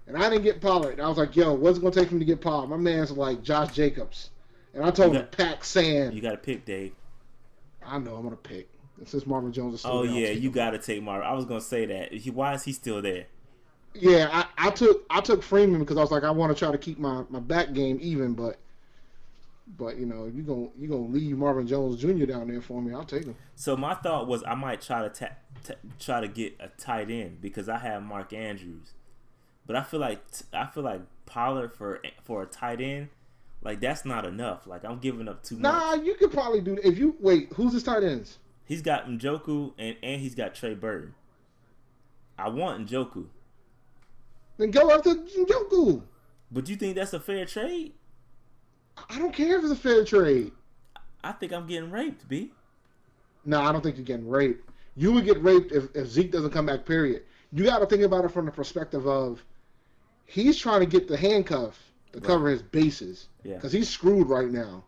And I didn't get Pollard. I was like, yo, what's it going to take him to get Pollard? My man's like Josh Jacobs. And I told him to pack sand. You got to pick, Dave. I know I'm going to pick. Since Marvin Jones is still there. Oh, yeah, you got to take Marvin. I was going to say that. Why is he still there? Yeah, I took Freeman because I was like, I want to try to keep my back game even, but you know, if you're gonna leave Marvin Jones Jr. down there for me, I'll take him. So my thought was I might try to get a tight end because I have Mark Andrews. But I feel like Pollard for a tight end, like that's not enough. Like I'm giving up too much. Nah, you could probably do if you wait. Who's his tight ends? He's got Njoku and he's got Trey Burton. I want Njoku. Then go after Njoku. But you think that's a fair trade? I don't care if it's a fair trade. I think I'm getting raped, B. No, I don't think you're getting raped. You would get raped if Zeke doesn't come back. Period. You got to think about it from the perspective of. He's trying to get the handcuff to cover his bases because he's screwed right now.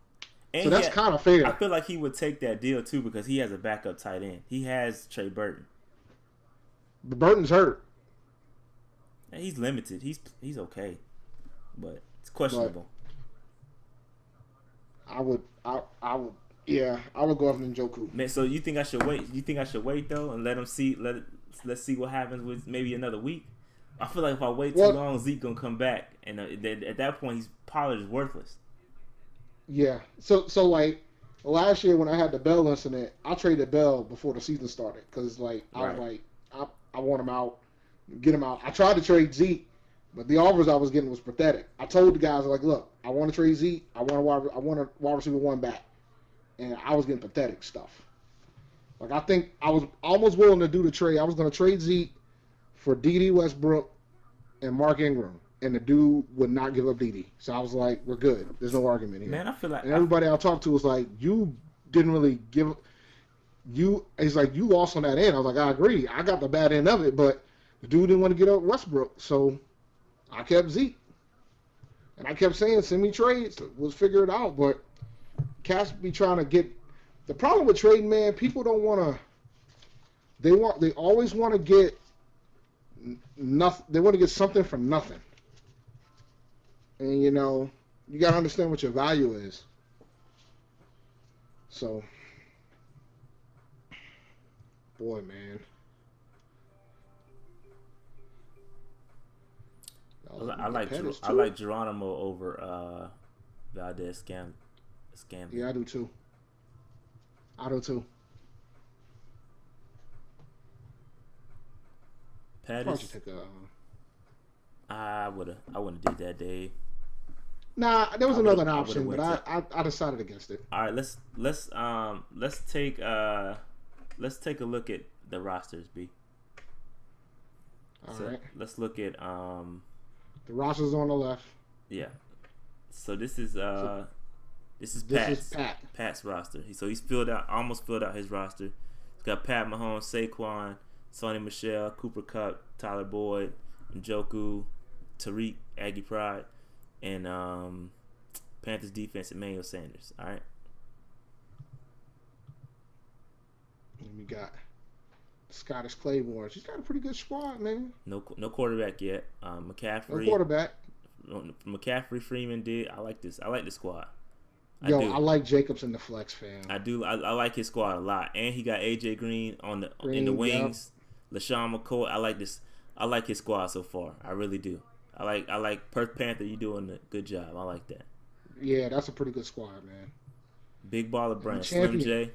And so that's kind of fair. I feel like he would take that deal too because he has a backup tight end. He has Trey Burton. But Burton's hurt. And he's limited. He's okay, but it's questionable. But I would go after Njoku. Man, so you think I should wait? You think I should wait though and let him see? Let's see what happens with maybe another week. I feel like if I wait too long, Zeke gonna come back, and at that point, Pollard is worthless. Yeah. So like last year when I had the Bell incident, I traded Bell before the season started because I was like, I want him out, get him out. I tried to trade Zeke, but the offers I was getting was pathetic. I told the guys like, look, I want to trade Zeke. I want a wide receiver 1 back, and I was getting pathetic stuff. Like I think I was almost willing to do the trade. I was going to trade Zeke for D.D. Westbrook and Mark Ingram, and the dude would not give up D.D. So I was like, we're good. There's no argument here. Man, I feel like... And everybody I talked to was like, you didn't really give... He's like, you lost on that end. I was like, I agree. I got the bad end of it, but the dude didn't want to get up Westbrook, so I kept Zeke. And I kept saying, send me trades. We'll figure it out, but cats be trying to get... The problem with trading, man, people don't want to... They always want to get... nothing. They want to get something for nothing, and you know you gotta understand what your value is. So, boy, man, I like Geronimo over Valdez Scantling. Yeah, I do too. Pettis. I wouldn't have did that, Dave. Nah, there was another option, but I decided against it. All right, let's take a look at the rosters, B. All right. Let's look at the rosters on the left. Yeah. So this is Pat's roster. So he's almost filled out his roster. He's Got Pat Mahomes, Saquon, Sonny Michel, Cooper Kupp, Tyler Boyd, Njoku, Tariq, Aggie Pride, and Panthers defense, Emmanuel Sanders. All right. And we got Scottish Claiborne. She's got a pretty good squad, man. No quarterback yet. McCaffrey. No quarterback. McCaffrey, Freeman did. I like this. I like the squad. I like Jacobs in the flex, fam. I do. I like his squad a lot, and he got AJ Green in the wings. Yep. LaShawn McCoy. I like this. I like his squad so far. I really do. I like Perth Panther. You doing a good job. I like that. Yeah, that's a pretty good squad, man. Big baller brand. Slim J.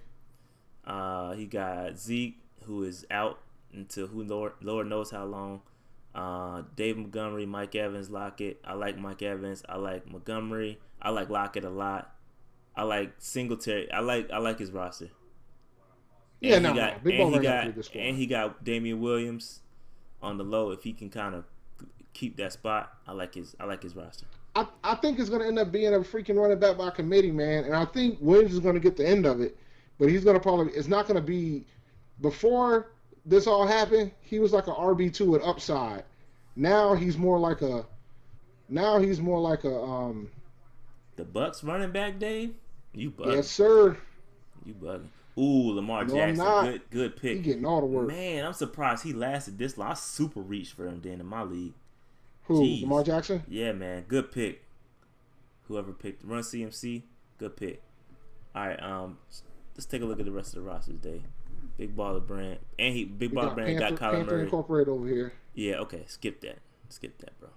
He got Zeke, who is out until Lord knows how long. Dave Montgomery, Mike Evans, Lockett. I like Mike Evans. I like Montgomery. I like Lockett a lot. I like Singletary. I like his roster. He got Damian Williams on the low. If he can kind of keep that spot, I like his roster. I think it's going to end up being a freaking running back by committee, man. And I think Williams is going to get the end of it. But he's going to probably – it's not going to be – before this all happened, he was like an RB2 with upside. Now he's more like a – the Bucks running back, Dave? You bugging. Yes, sir. You bugging. Ooh, Lamar Jackson. Good pick. He getting all the work. Man, I'm surprised he lasted this long. I super reached for him then in my league. Who? Jeez. Lamar Jackson? Yeah, man. Good pick. Whoever picked Run CMC, good pick. All right, let's take a look at the rest of the rosters, Dave. Big Baller Brand. And Big Baller Brand got Kyler Panther Murray. Incorporated over here. Yeah, okay. Skip that, bro.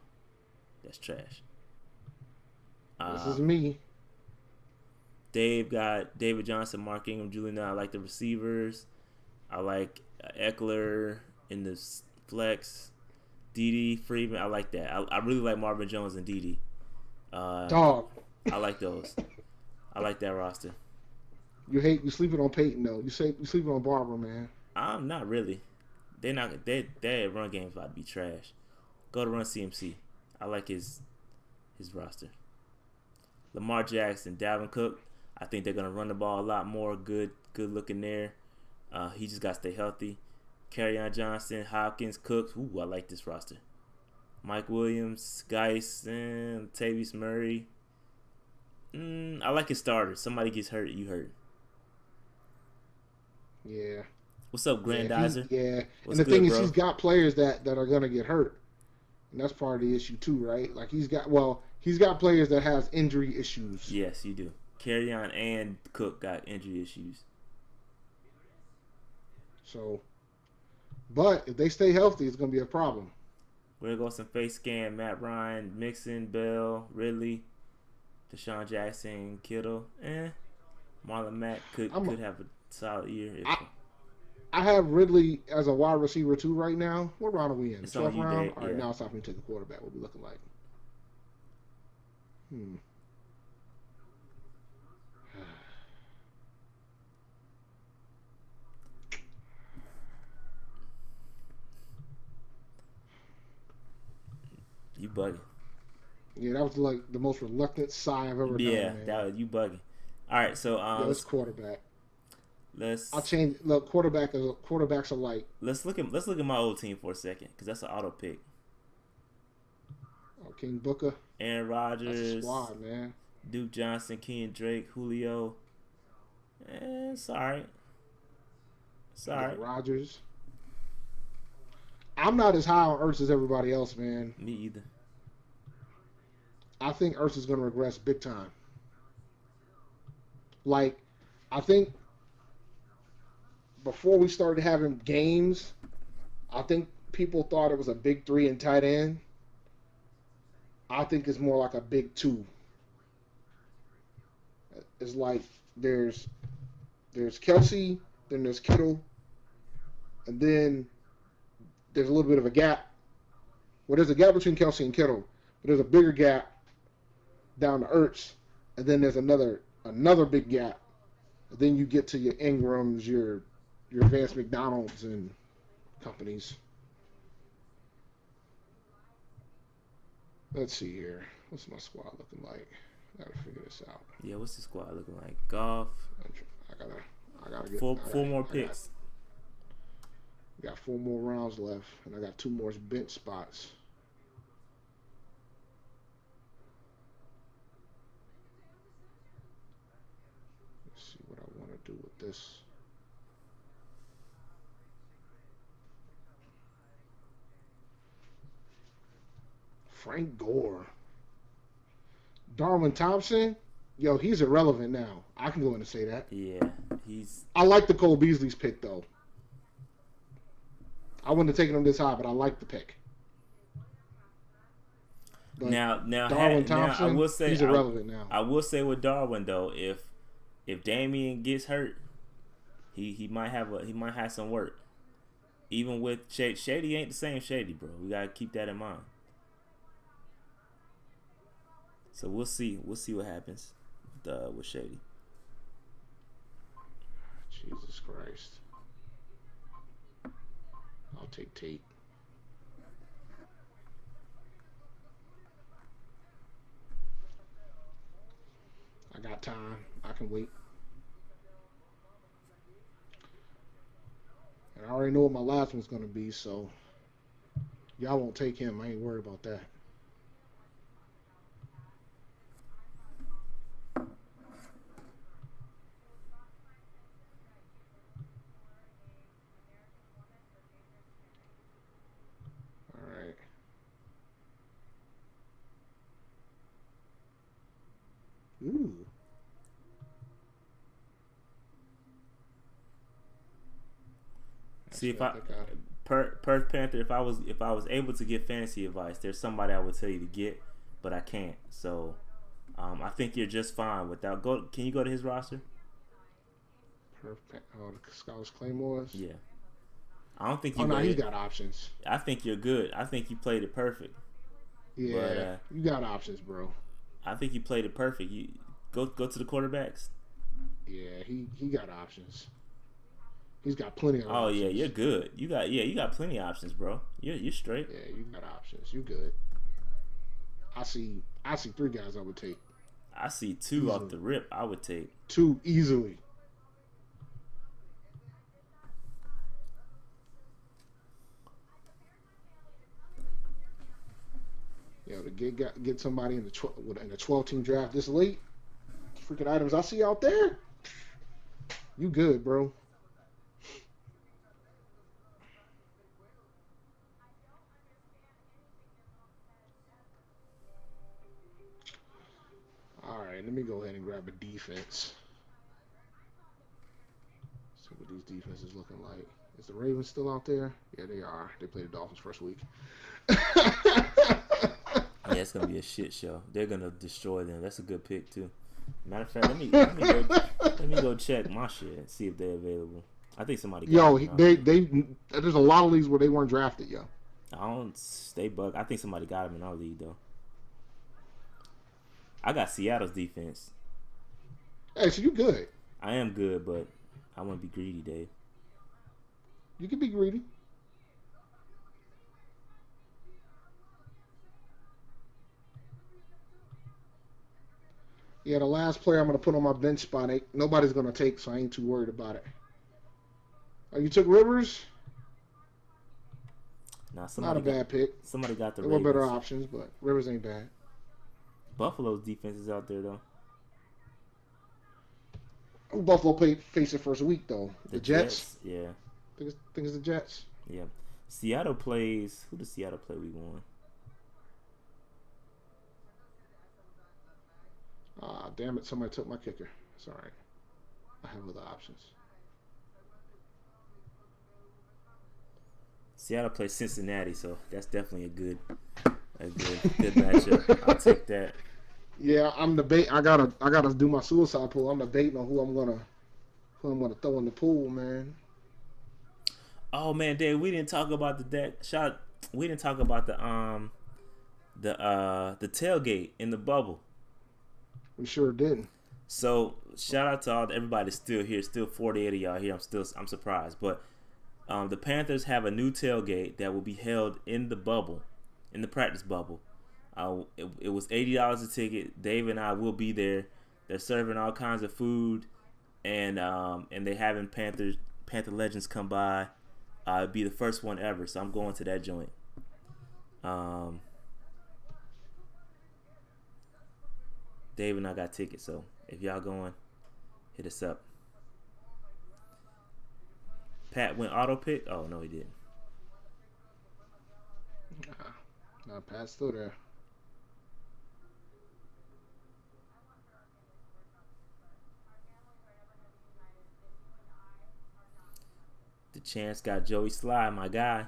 That's trash. This is me. Dave got David Johnson, Mark Ingram, Julian. I like the receivers. I like Eckler in the flex. Dede, Freeman. I like that. I really like Marvin Jones and Dede. Dog. I like those. I like that roster. You sleeping on Peyton though. You sleeping on Barber, man. I'm not really. Their run game's about to be trash. Go to Run CMC. I like his roster. Lamar Jackson, Dalvin Cook. I think they're gonna run the ball a lot more. Good looking there. He just got to stay healthy. Kerryon Johnson, Hopkins, Cooks. Ooh, I like this roster. Mike Williams, Geis, and Tavius Murray. I like his starters. Somebody gets hurt, you hurt. Yeah. What's up, Grandizer? And the thing is, he's got players that are gonna get hurt, and that's part of the issue too, right? Like he's got players that has injury issues. Yes, you do. Kerryon and Cook got injury issues. So, but if they stay healthy, it's gonna be a problem. We're gonna go some face scan. Matt Ryan, Mixon, Bell, Ridley, Deshaun Jackson, Kittle. Marlon Mack could have a solid year. I have Ridley as a wide receiver too right now. What round are we in? 12th round? Dave. All right, now it's time for me to take a quarterback. What we looking like? You bugging. Yeah, that was like the most reluctant sigh I've ever done. Yeah, you bugging. All right, so let's quarterback. I'll change. Look, quarterbacks are like. Let's look at my old team for a second because that's an auto pick. Oh, King Booker. Aaron Rodgers. That's a squad, man. Duke Johnson, Kenyon Drake, Julio. It's all right. It's all right. Rodgers. I'm not as high on Ertz as everybody else, man. Me either. I think Ertz is going to regress big time. Like, I think before we started having games, I think people thought it was a big 3 in tight end. I think it's more like a big 2. It's like there's Kelsey, then there's Kittle, and then there's a little bit of a gap. Well, there's a gap between Kelsey and Kittle, but there's a bigger gap down to Ertz, and then there's another big gap. And then you get to your Ingrams, your Vance McDonald's and companies. Let's see here. What's my squad looking like? I gotta figure this out. Yeah, what's the squad looking like? Golf. I gotta get four more picks. Got 4 more rounds left, and I got 2 more bench spots. Let's see what I want to do with this. Frank Gore. Darwin Thompson. Yo, he's irrelevant now. I can go in and say that. Yeah, I like the Cole Beasley's pick, though. I wouldn't have taken him this high, but I like the pick. But now, Darwin Thompson, I will say, he's irrelevant now. I will say with Darwin though, if Damian gets hurt, he might have some work. Even with Shady ain't the same Shady, bro. We gotta keep that in mind. So we'll see what happens with Shady. Jesus Christ. I'll take Tate. I got time. I can wait. And I already know what my last one's going to be, so y'all won't take him. I ain't worried about that. Ooh. See, Perth Panther, if I was able to give fantasy advice, there's somebody I would tell you to get, but I can't. So I think you're just fine without Can you go to his roster? Perth Panther, the Scholars Claymores. Yeah. I don't think you. Oh no, he got options. I think you're good. I think you played it perfect. Yeah, but, you got options, bro. I think you played it perfect. You go to the quarterbacks. Yeah, he got options. He's got plenty of options. Oh yeah, you're good. You got plenty of options, bro. You're straight. Yeah, you got options. You good. I see 3 guys I would take. I see 2 easily. Off the rip. I would take 2 easily. Yo, to get somebody in the 12-team draft this late, freaking items I see out there, you good, bro. All right, let me go ahead and grab a defense. See what these defenses looking like. Is the Ravens still out there? Yeah, they are. They played the Dolphins first week. Yeah, it's gonna be a shit show. They're gonna destroy them. That's a good pick too. Matter of fact, let me go check my shit and see if they're available. I think somebody. There's a lot of leagues where they weren't drafted, yo. I think somebody got him in our league though. I got Seattle's defense. Hey, so you good? I am good, but I want to be greedy, Dave. You can be greedy. Yeah, the last player I'm going to put on my bench spot, nobody's going to take, so I ain't too worried about it. Oh, you took Rivers? Nah, not a bad pick. Somebody got the There were better options, but Rivers ain't bad. Buffalo's defense is out there, though. Buffalo faced it first week, though. The Jets? Yeah. I think it's the Jets. Yeah. Seattle plays... Who does Seattle play week 1? Damn it, somebody took my kicker. It's all right. I have other options. Seattle plays Cincinnati, so that's definitely a good matchup. I'll take that. Yeah, I'm debating. I gotta do my suicide pool. I'm debating on who I'm gonna throw in the pool, man. Oh man, Dave, we didn't talk about the deck shot. We didn't talk about the tailgate in the bubble. We sure didn't. So shout out to everybody that's still here. Still 48 of y'all here. I'm surprised, but the Panthers have a new tailgate that will be held in the bubble, in the practice bubble. It was $80 a ticket. Dave and I will be there. They're serving all kinds of food, and they're having Panther legends come by. It'd be the first one ever, so I'm going to that joint. Dave and I got tickets, so if y'all going, hit us up. Pat went auto pick. Oh no, he didn't. Nah, Pat's still there. The Chance got Joey Sly, my guy.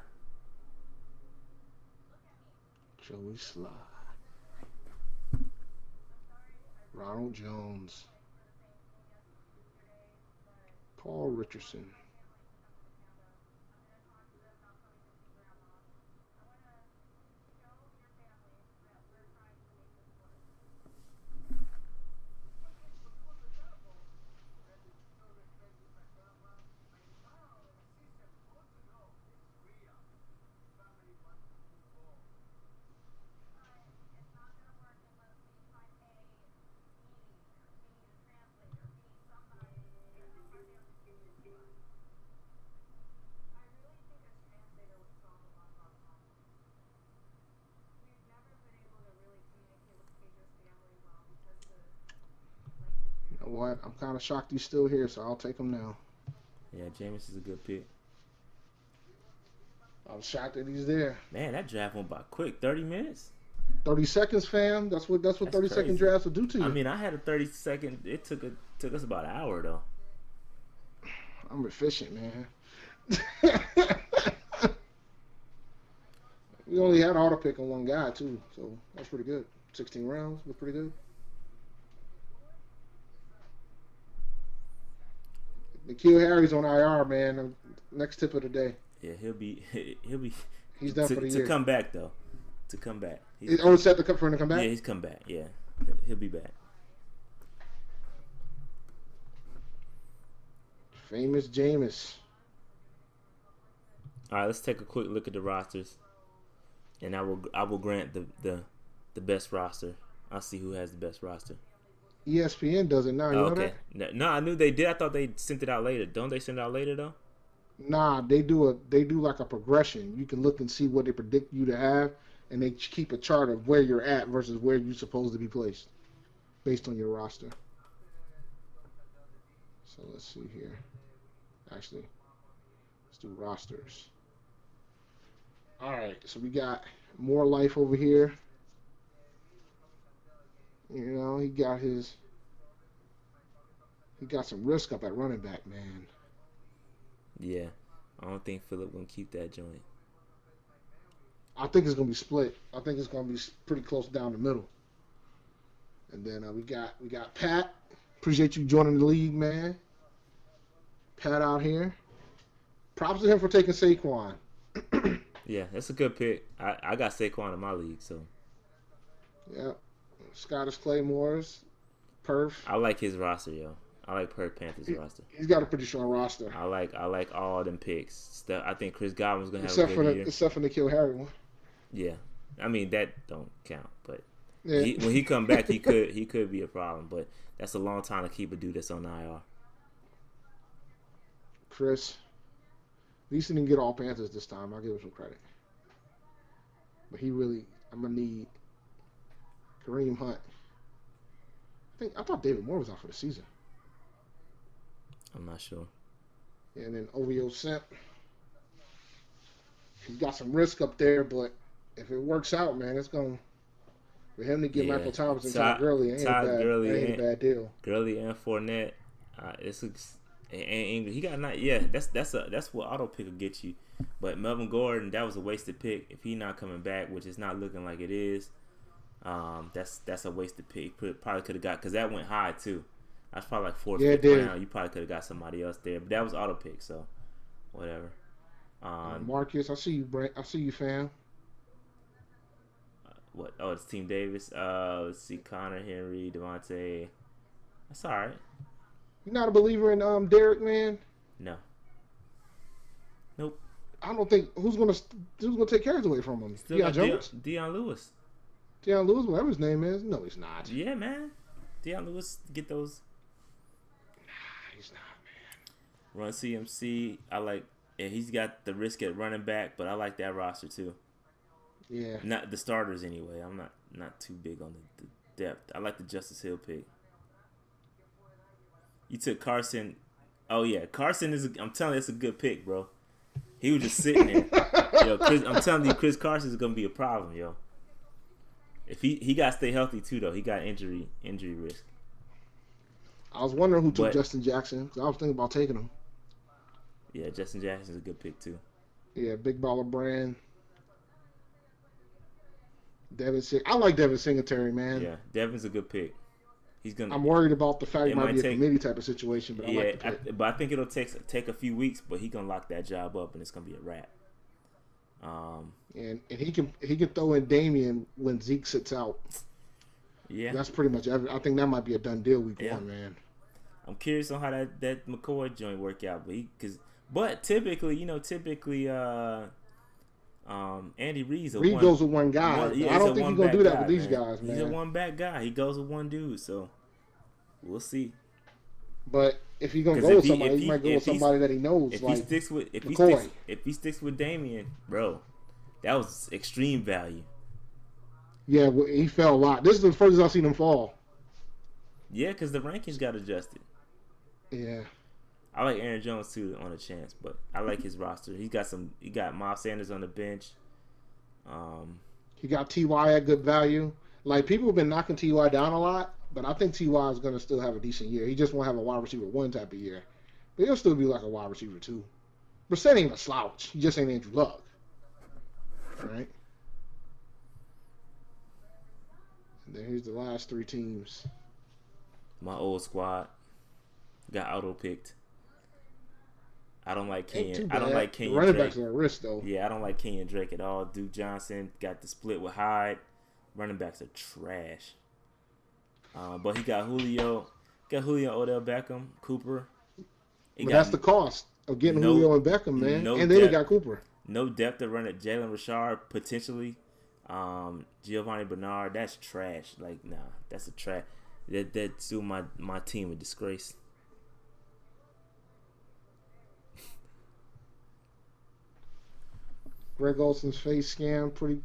Joey Sly. Ronald Jones. Paul Richardson. What? I'm kind of shocked he's still here, so I'll take him now. Yeah, Jameis is a good pick. I'm shocked that he's there. Man, that draft went by quick. 30 minutes? 30 seconds, fam. That's what 30-second drafts will do to you. I mean, I had a 30-second. It took us about an hour, though. I'm efficient, man. We only had auto pick on one guy, too, so that's pretty good. 16 rounds was pretty good. N'Keal Harry's on IR, man. Next tip of the day. Yeah, he'll be. He's done for the year. To come back though. To come back. He's set for him to come back. Yeah, he's come back. Yeah, he'll be back. Famous Jameis. All right, let's take a quick look at the rosters, and I will grant the best roster. I'll see who has the best roster. ESPN does it now. You know that? No, I knew they did. I thought they sent it out later. Don't they send it out later though? Nah, they do like a progression. You can look and see what they predict you to have, and they keep a chart of where you're at versus where you're supposed to be placed, based on your roster. So let's see here. Actually, let's do rosters. All right, so we got more life over here. You know, he got some risk up at running back, man. Yeah, I don't think Phillip gonna keep that joint. I think it's gonna be split. I think it's gonna be pretty close down the middle. And then we got Pat. Appreciate you joining the league, man. Pat out here. Props to him for taking Saquon. Yeah, that's a good pick. I got Saquon in my league, so. Yeah. Scottish Claymore's Perf. I like his roster, yo. I like Panthers roster. He's got a pretty strong roster. I like all them picks. I think Chris Godwin's gonna have a good year. Except for the N'Keal Harry one. Yeah, I mean that don't count, but yeah. When he come back, he could be a problem. But that's a long time to keep a dude that's on IR. Chris, at least he didn't get all Panthers this time. I'll give him some credit. But I'm gonna need Kareem Hunt. I thought David Moore was out for the season. I'm not sure. And then OVO Simp. He's got some risk up there, but if it works out, man, it's going for him to get Michael Thomas and Todd Gurley ain't a bad deal. Gurley and Fournette. And English. He got not. Yeah, that's what auto pick will get you. But Melvin Gordon, that was a wasted pick. If he's not coming back, which is not looking like it is, that's a wasted pick. Probably could have got, because that went high too. That's probably like fourth, fifth round. You probably could have got somebody else there, but that was auto pick, so whatever. Marcus, I see you, Brent. I see you, fam. What? Oh, it's Team Davis. Let's see, Connor, Henry, Devontae. That's all right. You're not a believer in Derek, man? No. Nope. I don't think who's gonna take carries away from him. Still got Jones? Deion Lewis. Deion Lewis, whatever his name is. No, he's not. Yeah, man. Deion Lewis get those. Nah, he's not, man. Run CMC. I like and he's got the risk at running back, but I like that roster too. Yeah. Not the starters anyway. I'm not too big on the depth. I like the Justice Hill pick. You took Carson. Oh yeah, Carson is. I'm telling you, it's a good pick, bro. He was just sitting there. Yo, I'm telling you, Chris Carson is gonna be a problem, yo. If he got to stay healthy too, though. He got injury risk. I was wondering who took Justin Jackson, because I was thinking about taking him. Yeah, Justin Jackson's a good pick too. Yeah, big baller brand. I like Devin Singletary, man. Yeah, Devin's a good pick. I'm worried about the fact it might be a committee type of situation, but I like the pick. But I think it'll take a few weeks, but he gonna lock that job up, and it's gonna be a wrap. And he can throw in Damian when Zeke sits out. Yeah, that's pretty much everything. I think that might be a done deal week 1, man. I'm curious on how that McCoy joint work out, but typically, Andy Reid goes with one guy. I don't think he's gonna do that with these guys, man. He's a one-back guy. He goes with one dude, so we'll see. But if he's gonna go with somebody, he might go with somebody that he knows. If he sticks with Damian, bro, that was extreme value. Yeah, he fell a lot. This is the first I've seen him fall. Yeah, because the rankings got adjusted. Yeah. I like Aaron Jones too on a chance, but I like his roster. He got Miles Sanders on the bench. He got T.Y. at good value. Like, people have been knocking T.Y. down a lot, but I think T.Y. is going to still have a decent year. He just won't have a wide receiver 1 type of year. But he'll still be like a wide receiver 2. Brissett ain't a slouch. He just ain't Andrew Luck. Right? And then here's the last 3 teams. My old squad got auto-picked. I don't like Kenyon. Running backs are a risk, though. Yeah, I don't like Kenyon Drake at all. Duke Johnson got the split with Hyde. Running backs are trash. But he got Julio. Odell Beckham, Cooper. But that's the cost of getting Julio and Beckham, man. And then he got Cooper. No depth to run at Jalen Richard, potentially. Giovanni Bernard, that's trash. Like, nah, that's a trash. That's still my team a disgrace. Greg Olson's face scan, pretty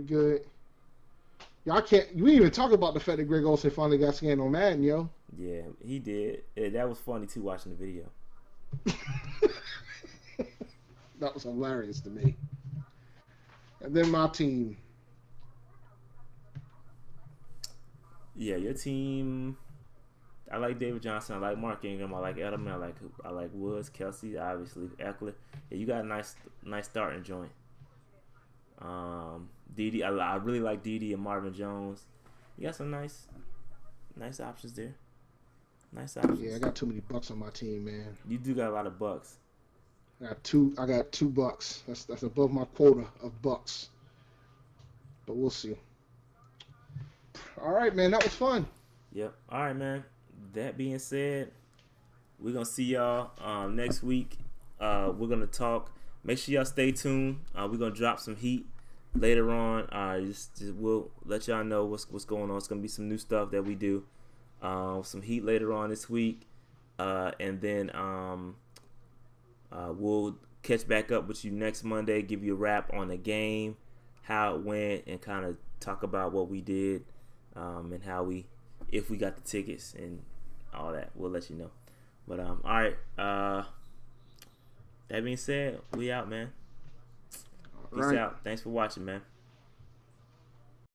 good. Y'all can't. You didn't even talk about the fact that Greg Olson finally got scanned on Madden, yo. Yeah, he did. Yeah, that was funny too, watching the video. That was hilarious to me. And then my team. Yeah, your team. I like David Johnson. I like Mark Ingram. I like Edelman. I like Woods, Kelsey, obviously Eckler. Yeah, you got a nice starting joint. Dede. I really like Dede and Marvin Jones. You got some nice options there. Nice options. Yeah, I got too many bucks on my team, man. You do got a lot of bucks. I got 2 bucks. That's above my quota of bucks. But we'll see. All right, man. That was fun. Yep. All right, man. That being said, we're going to see y'all next week. We're going to talk. Make sure y'all stay tuned. We're going to drop some heat later on. We'll let y'all know what's going on. It's going to be some new stuff that we do. Some heat later on this week. And then we'll catch back up with you next Monday, give you a wrap on the game, how it went, and kind of talk about what we did and if we got the tickets and all that. We'll let you know. But all right. That being said, we out, man. Peace out. Thanks for watching, man.